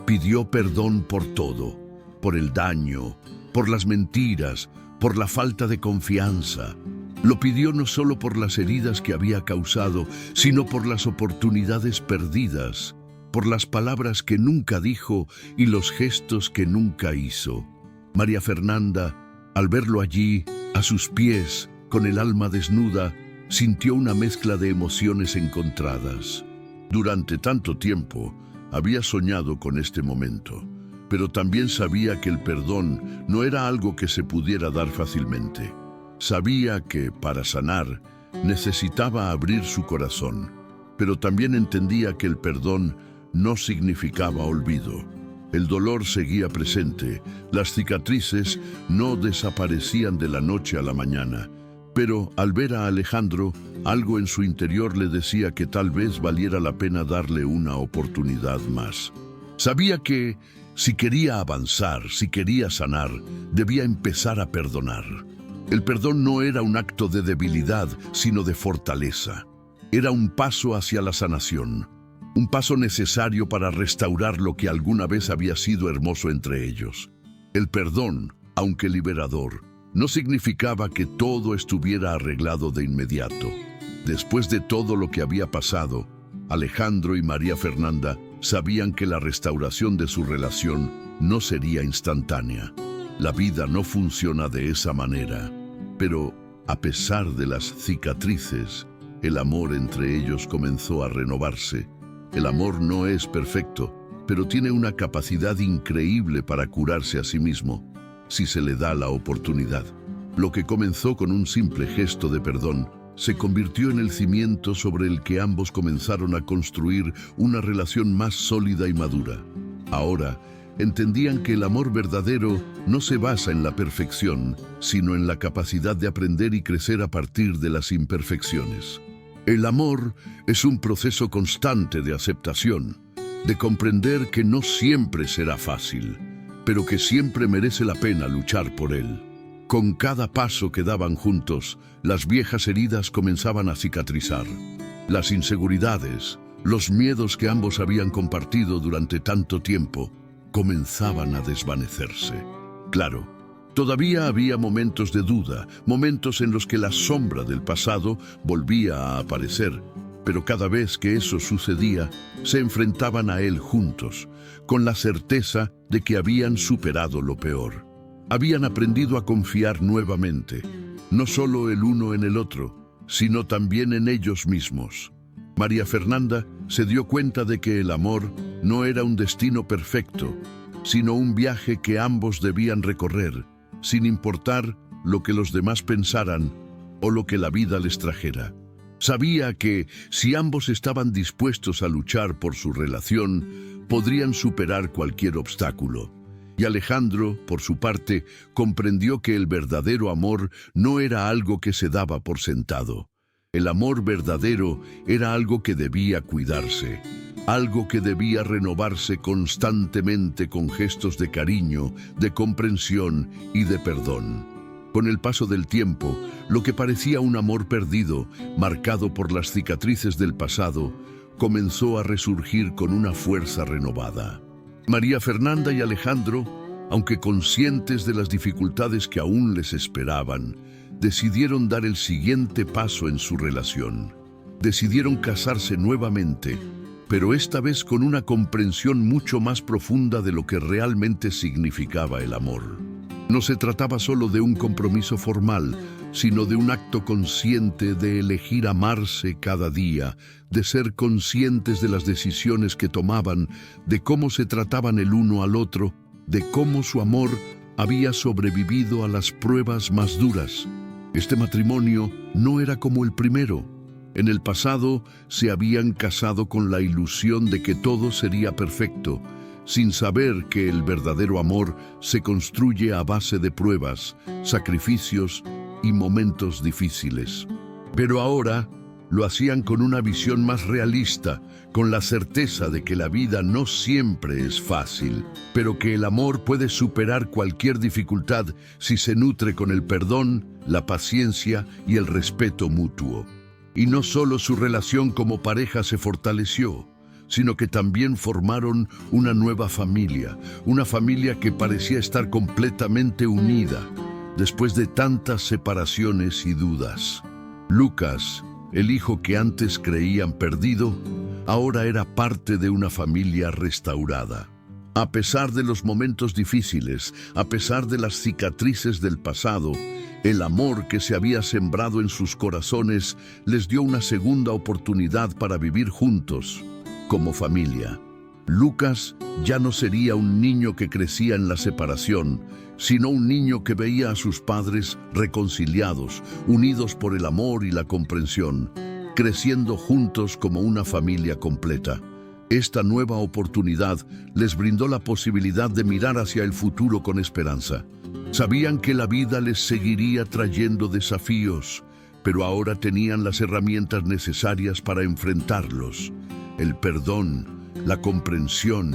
Pidió perdón por todo, por el daño, por las mentiras, por la falta de confianza. Lo pidió no solo por las heridas que había causado, sino por las oportunidades perdidas, por las palabras que nunca dijo y los gestos que nunca hizo. María Fernanda, al verlo allí, a sus pies, con el alma desnuda, sintió una mezcla de emociones encontradas. Durante tanto tiempo, había soñado con este momento, pero también sabía que el perdón no era algo que se pudiera dar fácilmente. Sabía que, para sanar, necesitaba abrir su corazón, pero también entendía que el perdón no significaba olvido. El dolor seguía presente, las cicatrices no desaparecían de la noche a la mañana, pero al ver a Alejandro, algo en su interior le decía que tal vez valiera la pena darle una oportunidad más. Sabía que, si quería avanzar, si quería sanar, debía empezar a perdonar. El perdón no era un acto de debilidad, sino de fortaleza. Era un paso hacia la sanación, un paso necesario para restaurar lo que alguna vez había sido hermoso entre ellos. El perdón, aunque liberador, no significaba que todo estuviera arreglado de inmediato. Después de todo lo que había pasado, Alejandro y María Fernanda sabían que la restauración de su relación no sería instantánea. La vida no funciona de esa manera, pero a pesar de las cicatrices, el amor entre ellos comenzó a renovarse. El amor no es perfecto, pero tiene una capacidad increíble para curarse a sí mismo, si se le da la oportunidad. Lo que comenzó con un simple gesto de perdón se convirtió en el cimiento sobre el que ambos comenzaron a construir una relación más sólida y madura. Ahora, entendían que el amor verdadero no se basa en la perfección, sino en la capacidad de aprender y crecer a partir de las imperfecciones. El amor es un proceso constante de aceptación, de comprender que no siempre será fácil, pero que siempre merece la pena luchar por él. Con cada paso que daban juntos, las viejas heridas comenzaban a cicatrizar. Las inseguridades, los miedos que ambos habían compartido durante tanto tiempo, comenzaban a desvanecerse. Claro, todavía había momentos de duda, momentos en los que la sombra del pasado volvía a aparecer, pero cada vez que eso sucedía, se enfrentaban a él juntos, con la certeza de que habían superado lo peor. Habían aprendido a confiar nuevamente, no solo el uno en el otro, sino también en ellos mismos. María Fernanda se dio cuenta de que el amor no era un destino perfecto, sino un viaje que ambos debían recorrer, sin importar lo que los demás pensaran o lo que la vida les trajera. Sabía que, si ambos estaban dispuestos a luchar por su relación, podrían superar cualquier obstáculo. Y Alejandro, por su parte, comprendió que el verdadero amor no era algo que se daba por sentado. El amor verdadero era algo que debía cuidarse, algo que debía renovarse constantemente con gestos de cariño, de comprensión y de perdón. Con el paso del tiempo, lo que parecía un amor perdido, marcado por las cicatrices del pasado, comenzó a resurgir con una fuerza renovada. María Fernanda y Alejandro, aunque conscientes de las dificultades que aún les esperaban, decidieron dar el siguiente paso en su relación. Decidieron casarse nuevamente, pero esta vez con una comprensión mucho más profunda de lo que realmente significaba el amor. No se trataba solo de un compromiso formal, sino de un acto consciente de elegir amarse cada día, de ser conscientes de las decisiones que tomaban, de cómo se trataban el uno al otro, de cómo su amor había sobrevivido a las pruebas más duras. Este matrimonio no era como el primero. En el pasado se habían casado con la ilusión de que todo sería perfecto, sin saber que el verdadero amor se construye a base de pruebas, sacrificios y momentos difíciles. Pero ahora lo hacían con una visión más realista, con la certeza de que la vida no siempre es fácil, pero que el amor puede superar cualquier dificultad si se nutre con el perdón, la paciencia y el respeto mutuo. Y no solo su relación como pareja se fortaleció, sino que también formaron una nueva familia, una familia que parecía estar completamente unida, después de tantas separaciones y dudas. Lucas, el hijo que antes creían perdido, ahora era parte de una familia restaurada. A pesar de los momentos difíciles, a pesar de las cicatrices del pasado, el amor que se había sembrado en sus corazones les dio una segunda oportunidad para vivir juntos, como familia. Lucas ya no sería un niño que crecía en la separación, sino un niño que veía a sus padres reconciliados, unidos por el amor y la comprensión, creciendo juntos como una familia completa. Esta nueva oportunidad les brindó la posibilidad de mirar hacia el futuro con esperanza. Sabían que la vida les seguiría trayendo desafíos, pero ahora tenían las herramientas necesarias para enfrentarlos: el perdón, la comprensión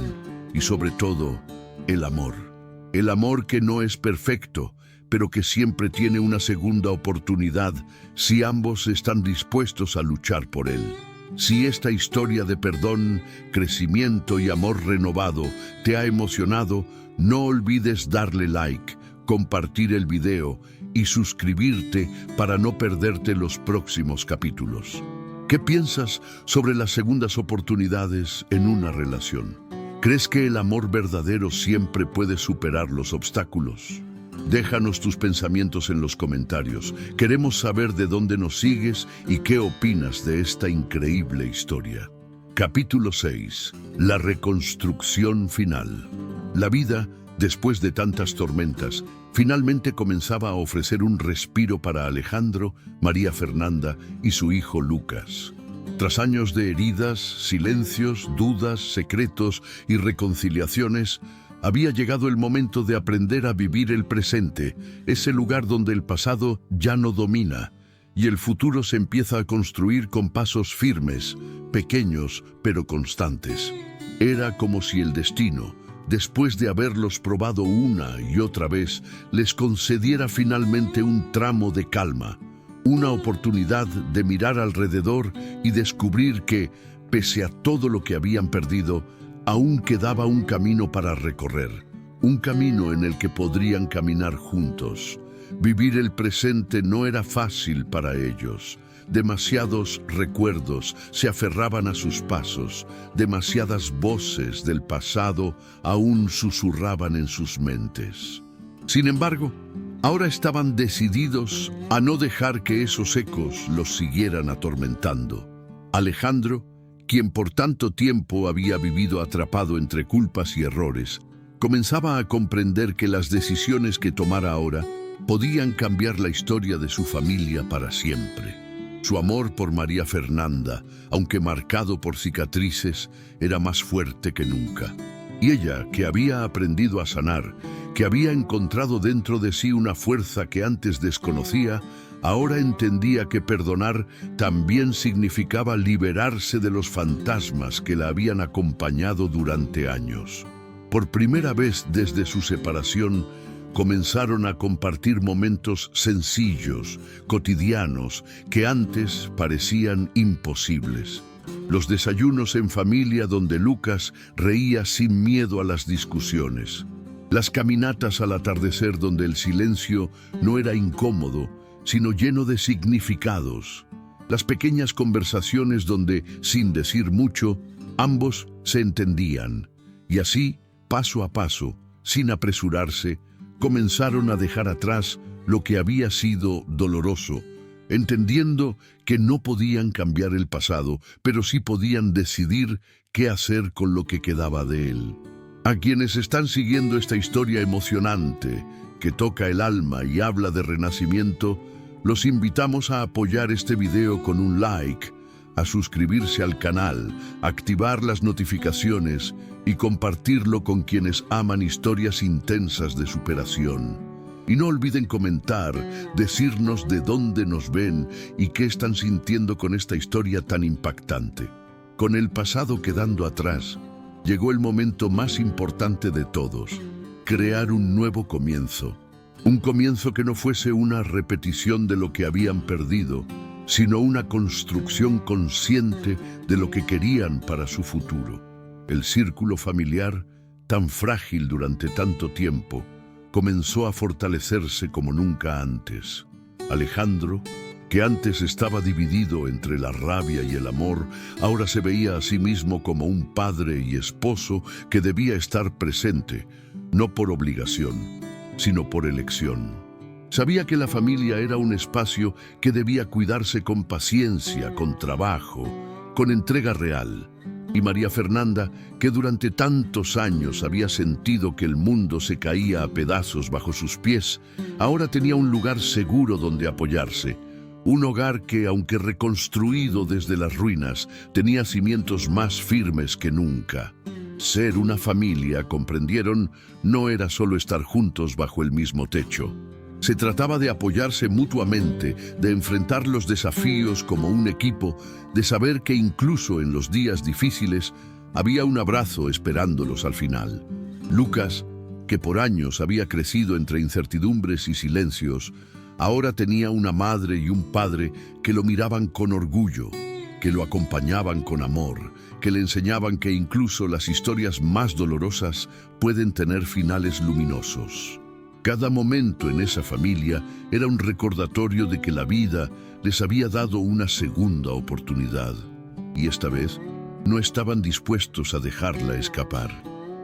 y, sobre todo, el amor. El amor que no es perfecto, pero que siempre tiene una segunda oportunidad si ambos están dispuestos a luchar por él. Si esta historia de perdón, crecimiento y amor renovado te ha emocionado, no olvides darle like, compartir el video y suscribirte para no perderte los próximos capítulos. ¿Qué piensas sobre las segundas oportunidades en una relación? ¿Crees que el amor verdadero siempre puede superar los obstáculos? Déjanos tus pensamientos en los comentarios. Queremos saber de dónde nos sigues y qué opinas de esta increíble historia. Capítulo 6. La reconstrucción final. La vida, después de tantas tormentas, finalmente comenzaba a ofrecer un respiro para Alejandro, María Fernanda y su hijo Lucas. Tras años de heridas, silencios, dudas, secretos y reconciliaciones, había llegado el momento de aprender a vivir el presente, ese lugar donde el pasado ya no domina y el futuro se empieza a construir con pasos firmes, pequeños pero constantes. Era como si el destino, después de haberlos probado una y otra vez, les concediera finalmente un tramo de calma, una oportunidad de mirar alrededor y descubrir que, pese a todo lo que habían perdido, aún quedaba un camino para recorrer, un camino en el que podrían caminar juntos. Vivir el presente no era fácil para ellos. Demasiados recuerdos se aferraban a sus pasos, demasiadas voces del pasado aún susurraban en sus mentes. Sin embargo, ahora estaban decididos a no dejar que esos ecos los siguieran atormentando. Alejandro, quien por tanto tiempo había vivido atrapado entre culpas y errores, comenzaba a comprender que las decisiones que tomara ahora podían cambiar la historia de su familia para siempre. Su amor por María Fernanda, aunque marcado por cicatrices, era más fuerte que nunca. Y ella, que había aprendido a sanar, que había encontrado dentro de sí una fuerza que antes desconocía, ahora entendía que perdonar también significaba liberarse de los fantasmas que la habían acompañado durante años. Por primera vez desde su separación, comenzaron a compartir momentos sencillos, cotidianos, que antes parecían imposibles. Los desayunos en familia donde Lucas reía sin miedo a las discusiones. Las caminatas al atardecer donde el silencio no era incómodo, sino lleno de significados. Las pequeñas conversaciones donde, sin decir mucho, ambos se entendían. Y así, paso a paso, sin apresurarse, comenzaron a dejar atrás lo que había sido doloroso, entendiendo que no podían cambiar el pasado, pero sí podían decidir qué hacer con lo que quedaba de él. A quienes están siguiendo esta historia emocionante, que toca el alma y habla de renacimiento, los invitamos a apoyar este video con un like, a suscribirse al canal, activar las notificaciones y compartirlo con quienes aman historias intensas de superación. Y no olviden comentar, decirnos de dónde nos ven y qué están sintiendo con esta historia tan impactante. Con el pasado quedando atrás, llegó el momento más importante de todos, crear un nuevo comienzo. Un comienzo que no fuese una repetición de lo que habían perdido, sino una construcción consciente de lo que querían para su futuro. El círculo familiar, tan frágil durante tanto tiempo, comenzó a fortalecerse como nunca antes. Alejandro, que antes estaba dividido entre la rabia y el amor, ahora se veía a sí mismo como un padre y esposo que debía estar presente, no por obligación, sino por elección. Sabía que la familia era un espacio que debía cuidarse con paciencia, con trabajo, con entrega real. Y María Fernanda, que durante tantos años había sentido que el mundo se caía a pedazos bajo sus pies, ahora tenía un lugar seguro donde apoyarse. Un hogar que, aunque reconstruido desde las ruinas, tenía cimientos más firmes que nunca. Ser una familia, comprendieron, no era solo estar juntos bajo el mismo techo. Se trataba de apoyarse mutuamente, de enfrentar los desafíos como un equipo, de saber que incluso en los días difíciles había un abrazo esperándolos al final. Lucas, que por años había crecido entre incertidumbres y silencios, ahora tenía una madre y un padre que lo miraban con orgullo, que lo acompañaban con amor, que le enseñaban que incluso las historias más dolorosas pueden tener finales luminosos. Cada momento en esa familia era un recordatorio de que la vida les había dado una segunda oportunidad. Y esta vez no estaban dispuestos a dejarla escapar.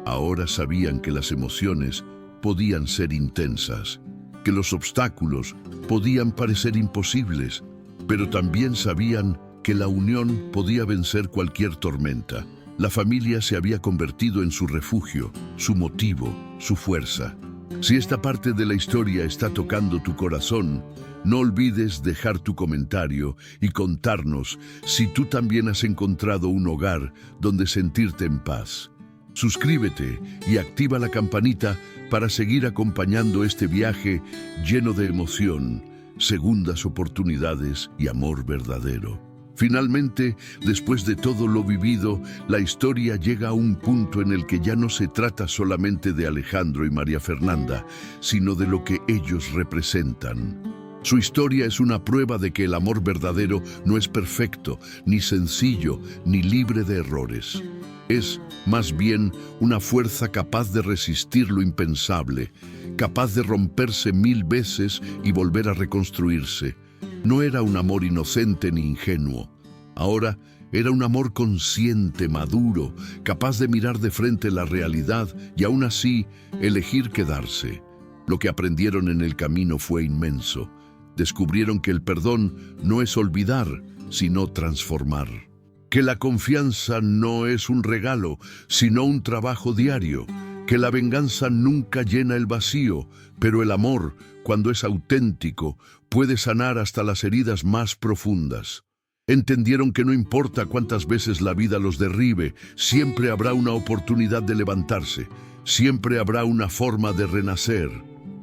Ahora sabían que las emociones podían ser intensas, que los obstáculos podían parecer imposibles, pero también sabían que la unión podía vencer cualquier tormenta. La familia se había convertido en su refugio, su motivo, su fuerza. Si esta parte de la historia está tocando tu corazón, no olvides dejar tu comentario y contarnos si tú también has encontrado un hogar donde sentirte en paz. Suscríbete y activa la campanita para seguir acompañando este viaje lleno de emoción, segundas oportunidades y amor verdadero. Finalmente, después de todo lo vivido, la historia llega a un punto en el que ya no se trata solamente de Alejandro y María Fernanda, sino de lo que ellos representan. Su historia es una prueba de que el amor verdadero no es perfecto, ni sencillo, ni libre de errores. Es, más bien, una fuerza capaz de resistir lo impensable, capaz de romperse 1000 veces y volver a reconstruirse. No era un amor inocente ni ingenuo. Ahora era un amor consciente, maduro, capaz de mirar de frente la realidad y aún así elegir quedarse. Lo que aprendieron en el camino fue inmenso. Descubrieron que el perdón no es olvidar, sino transformar. Que la confianza no es un regalo, sino un trabajo diario. Que la venganza nunca llena el vacío, pero el amor, cuando es auténtico, puede sanar hasta las heridas más profundas. Entendieron que no importa cuántas veces la vida los derribe, siempre habrá una oportunidad de levantarse, siempre habrá una forma de renacer.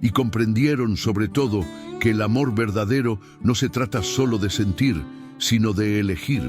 Y comprendieron, sobre todo, que el amor verdadero no se trata solo de sentir, sino de elegir.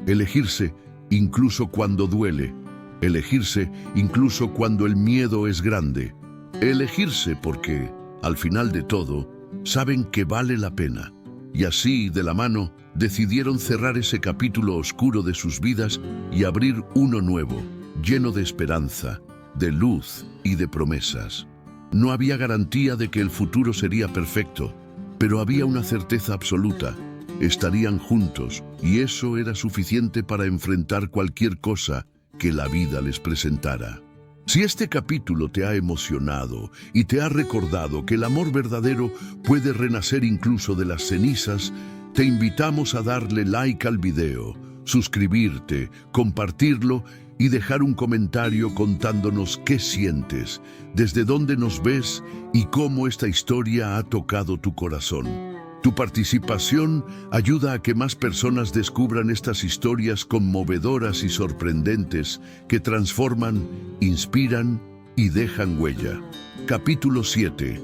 Elegirse incluso cuando duele. Elegirse incluso cuando el miedo es grande. Elegirse porque, al final de todo, saben que vale la pena. Y así, de la mano, decidieron cerrar ese capítulo oscuro de sus vidas y abrir uno nuevo, lleno de esperanza, de luz y de promesas. No había garantía de que el futuro sería perfecto, pero había una certeza absoluta. Estarían juntos, y eso era suficiente para enfrentar cualquier cosa que la vida les presentara. Si este capítulo te ha emocionado y te ha recordado que el amor verdadero puede renacer incluso de las cenizas, te invitamos a darle like al video, suscribirte, compartirlo y dejar un comentario contándonos qué sientes, desde dónde nos ves y cómo esta historia ha tocado tu corazón. Tu participación ayuda a que más personas descubran estas historias conmovedoras y sorprendentes que transforman, inspiran y dejan huella. Capítulo 7.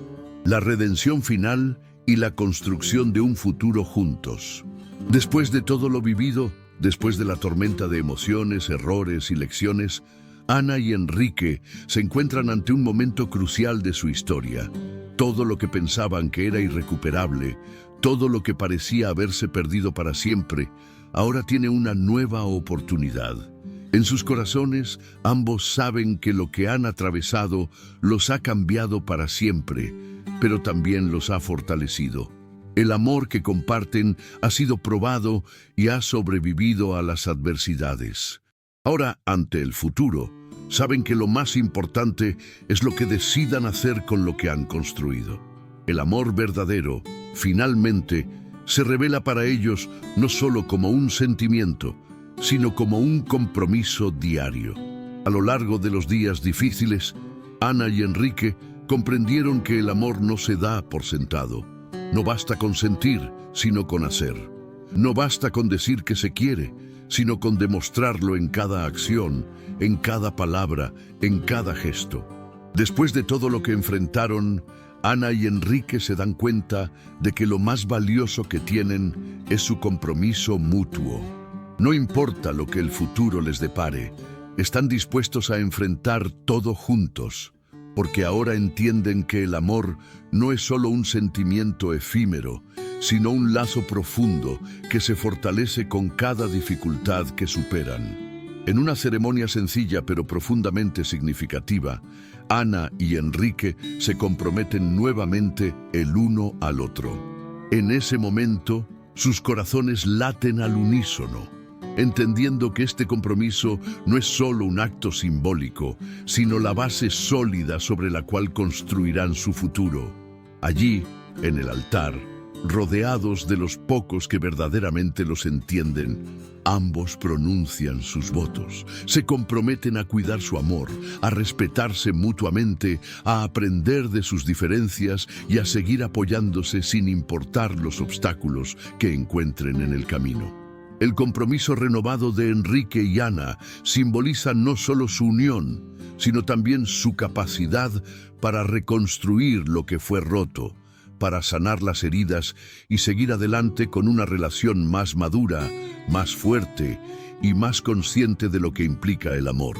La redención final y la construcción de un futuro juntos. Después de todo lo vivido, después de la tormenta de emociones, errores y lecciones, Ana y Enrique se encuentran ante un momento crucial de su historia. Todo lo que pensaban que era irrecuperable, todo lo que parecía haberse perdido para siempre, ahora tiene una nueva oportunidad. En sus corazones, ambos saben que lo que han atravesado los ha cambiado para siempre, pero también los ha fortalecido. El amor que comparten ha sido probado y ha sobrevivido a las adversidades. Ahora, ante el futuro, saben que lo más importante es lo que decidan hacer con lo que han construido. El amor verdadero, finalmente, se revela para ellos no solo como un sentimiento, sino como un compromiso diario. A lo largo de los días difíciles, Ana y Enrique comprendieron que el amor no se da por sentado. No basta con sentir, sino con hacer. No basta con decir que se quiere, sino con demostrarlo en cada acción, en cada palabra, en cada gesto. Después de todo lo que enfrentaron, Ana y Enrique se dan cuenta de que lo más valioso que tienen es su compromiso mutuo. No importa lo que el futuro les depare, están dispuestos a enfrentar todo juntos, porque ahora entienden que el amor no es solo un sentimiento efímero, sino un lazo profundo que se fortalece con cada dificultad que superan. En una ceremonia sencilla pero profundamente significativa, Ana y Enrique se comprometen nuevamente el uno al otro. En ese momento, sus corazones laten al unísono, entendiendo que este compromiso no es solo un acto simbólico, sino la base sólida sobre la cual construirán su futuro. Allí, en el altar, rodeados de los pocos que verdaderamente los entienden, ambos pronuncian sus votos, se comprometen a cuidar su amor, a respetarse mutuamente, a aprender de sus diferencias y a seguir apoyándose sin importar los obstáculos que encuentren en el camino. El compromiso renovado de Enrique y Ana simboliza no solo su unión, sino también su capacidad para reconstruir lo que fue roto, para sanar las heridas y seguir adelante con una relación más madura, más fuerte y más consciente de lo que implica el amor.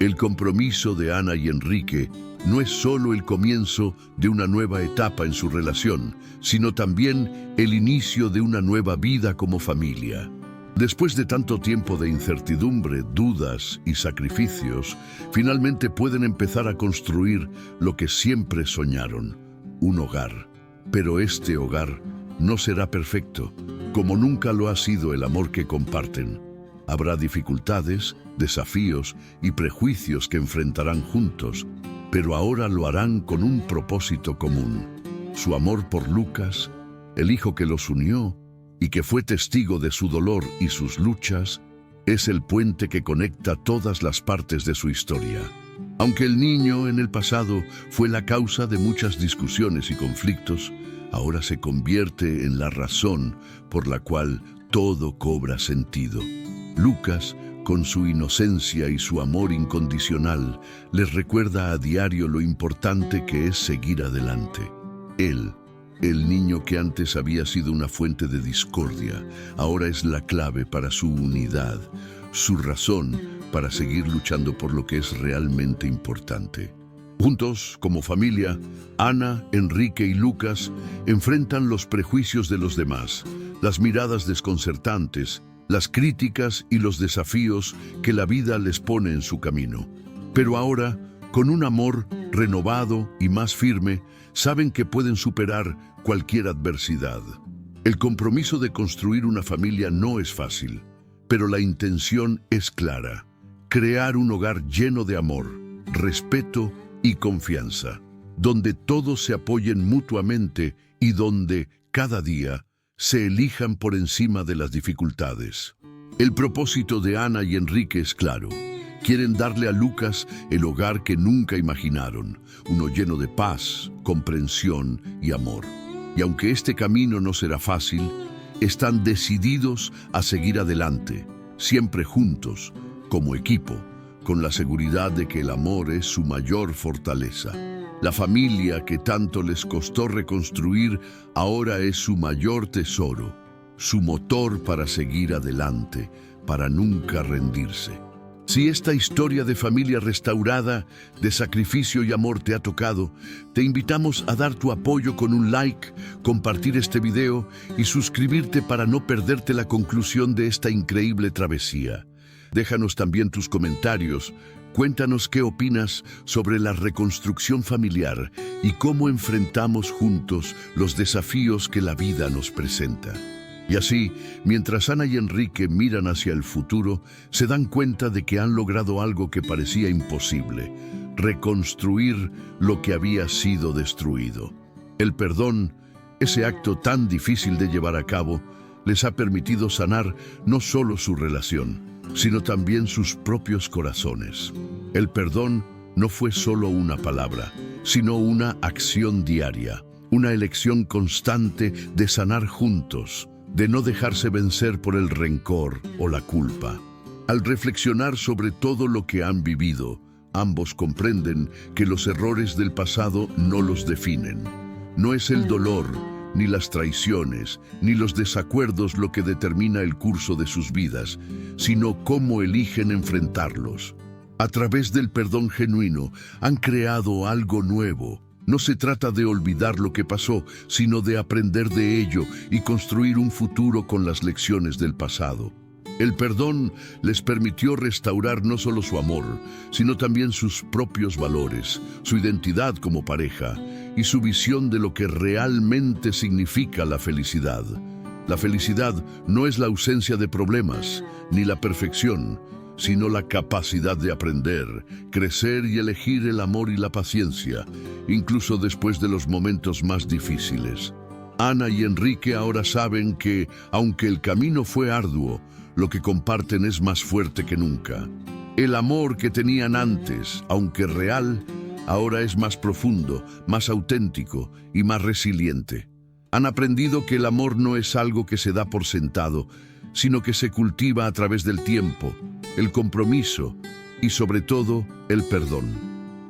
El compromiso de Ana y Enrique no es solo el comienzo de una nueva etapa en su relación, sino también el inicio de una nueva vida como familia. Después de tanto tiempo de incertidumbre, dudas y sacrificios, finalmente pueden empezar a construir lo que siempre soñaron, un hogar. Pero este hogar no será perfecto, como nunca lo ha sido el amor que comparten. Habrá dificultades, desafíos y prejuicios que enfrentarán juntos, pero ahora lo harán con un propósito común: su amor por Lucas, el hijo que los unió y que fue testigo de su dolor y sus luchas, es el puente que conecta todas las partes de su historia. Aunque el niño en el pasado fue la causa de muchas discusiones y conflictos, ahora se convierte en la razón por la cual todo cobra sentido. Lucas, con su inocencia y su amor incondicional, les recuerda a diario lo importante que es seguir adelante. Él, el niño que antes había sido una fuente de discordia, ahora es la clave para su unidad, su razón para seguir luchando por lo que es realmente importante. Juntos, como familia, Ana, Enrique y Lucas enfrentan los prejuicios de los demás, las miradas desconcertantes, las críticas y los desafíos que la vida les pone en su camino. Pero ahora, con un amor renovado y más firme, saben que pueden superar cualquier adversidad. El compromiso de construir una familia no es fácil, pero la intención es clara: crear un hogar lleno de amor, respeto y confianza, donde todos se apoyen mutuamente y donde, cada día, se elijan por encima de las dificultades. El propósito de Ana y Enrique es claro: quieren darle a Lucas el hogar que nunca imaginaron, uno lleno de paz, comprensión y amor. Y aunque este camino no será fácil, están decididos a seguir adelante, siempre juntos, como equipo, con la seguridad de que el amor es su mayor fortaleza. La familia que tanto les costó reconstruir ahora es su mayor tesoro, su motor para seguir adelante, para nunca rendirse. Si esta historia de familia restaurada, de sacrificio y amor te ha tocado, te invitamos a dar tu apoyo con un like, compartir este video y suscribirte para no perderte la conclusión de esta increíble travesía. Déjanos también tus comentarios. Cuéntanos qué opinas sobre la reconstrucción familiar y cómo enfrentamos juntos los desafíos que la vida nos presenta. Y así, mientras Ana y Enrique miran hacia el futuro, se dan cuenta de que han logrado algo que parecía imposible: reconstruir lo que había sido destruido. El perdón, ese acto tan difícil de llevar a cabo, les ha permitido sanar no solo su relación, sino también sus propios corazones. El perdón no fue solo una palabra, sino una acción diaria, una elección constante de sanar juntos, de no dejarse vencer por el rencor o la culpa. Al reflexionar sobre todo lo que han vivido, ambos comprenden que los errores del pasado no los definen. No es el dolor, ni las traiciones, ni los desacuerdos lo que determina el curso de sus vidas, sino cómo eligen enfrentarlos. A través del perdón genuino, han creado algo nuevo. No se trata de olvidar lo que pasó, sino de aprender de ello y construir un futuro con las lecciones del pasado. El perdón les permitió restaurar no solo su amor, sino también sus propios valores, su identidad como pareja y su visión de lo que realmente significa la felicidad. La felicidad no es la ausencia de problemas, ni la perfección, sino la capacidad de aprender, crecer y elegir el amor y la paciencia, incluso después de los momentos más difíciles. Ana y Enrique ahora saben que, aunque el camino fue arduo, lo que comparten es más fuerte que nunca. El amor que tenían antes, aunque real, ahora es más profundo, más auténtico y más resiliente. Han aprendido que el amor no es algo que se da por sentado, sino que se cultiva a través del tiempo, el compromiso y, sobre todo, el perdón.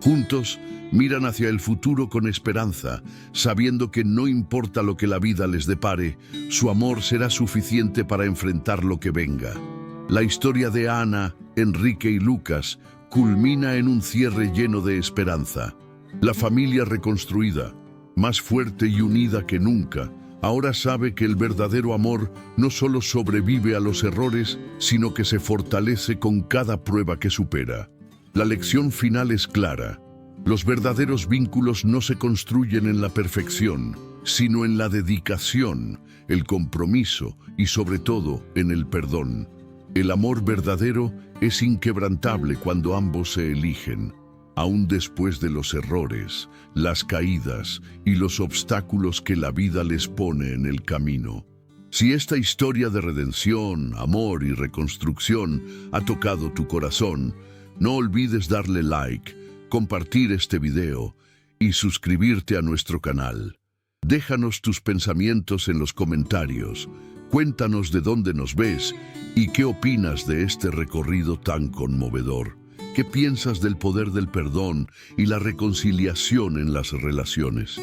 Juntos, Miran hacia el futuro con esperanza, sabiendo que no importa lo que la vida les depare, su amor será suficiente para enfrentar lo que venga. La historia de Ana, Enrique y Lucas culmina en un cierre lleno de esperanza. La familia reconstruida, más fuerte y unida que nunca, ahora sabe que el verdadero amor no solo sobrevive a los errores, sino que se fortalece con cada prueba que supera. La lección final es clara. Los verdaderos vínculos no se construyen en la perfección, sino en la dedicación, el compromiso y sobre todo en el perdón. El amor verdadero es inquebrantable cuando ambos se eligen, aún después de los errores, las caídas y los obstáculos que la vida les pone en el camino. Si esta historia de redención, amor y reconstrucción ha tocado tu corazón, no olvides darle like, compartir este video y suscribirte a nuestro canal. Déjanos tus pensamientos en los comentarios, cuéntanos de dónde nos ves y qué opinas de este recorrido tan conmovedor. ¿Qué piensas del poder del perdón y la reconciliación en las relaciones?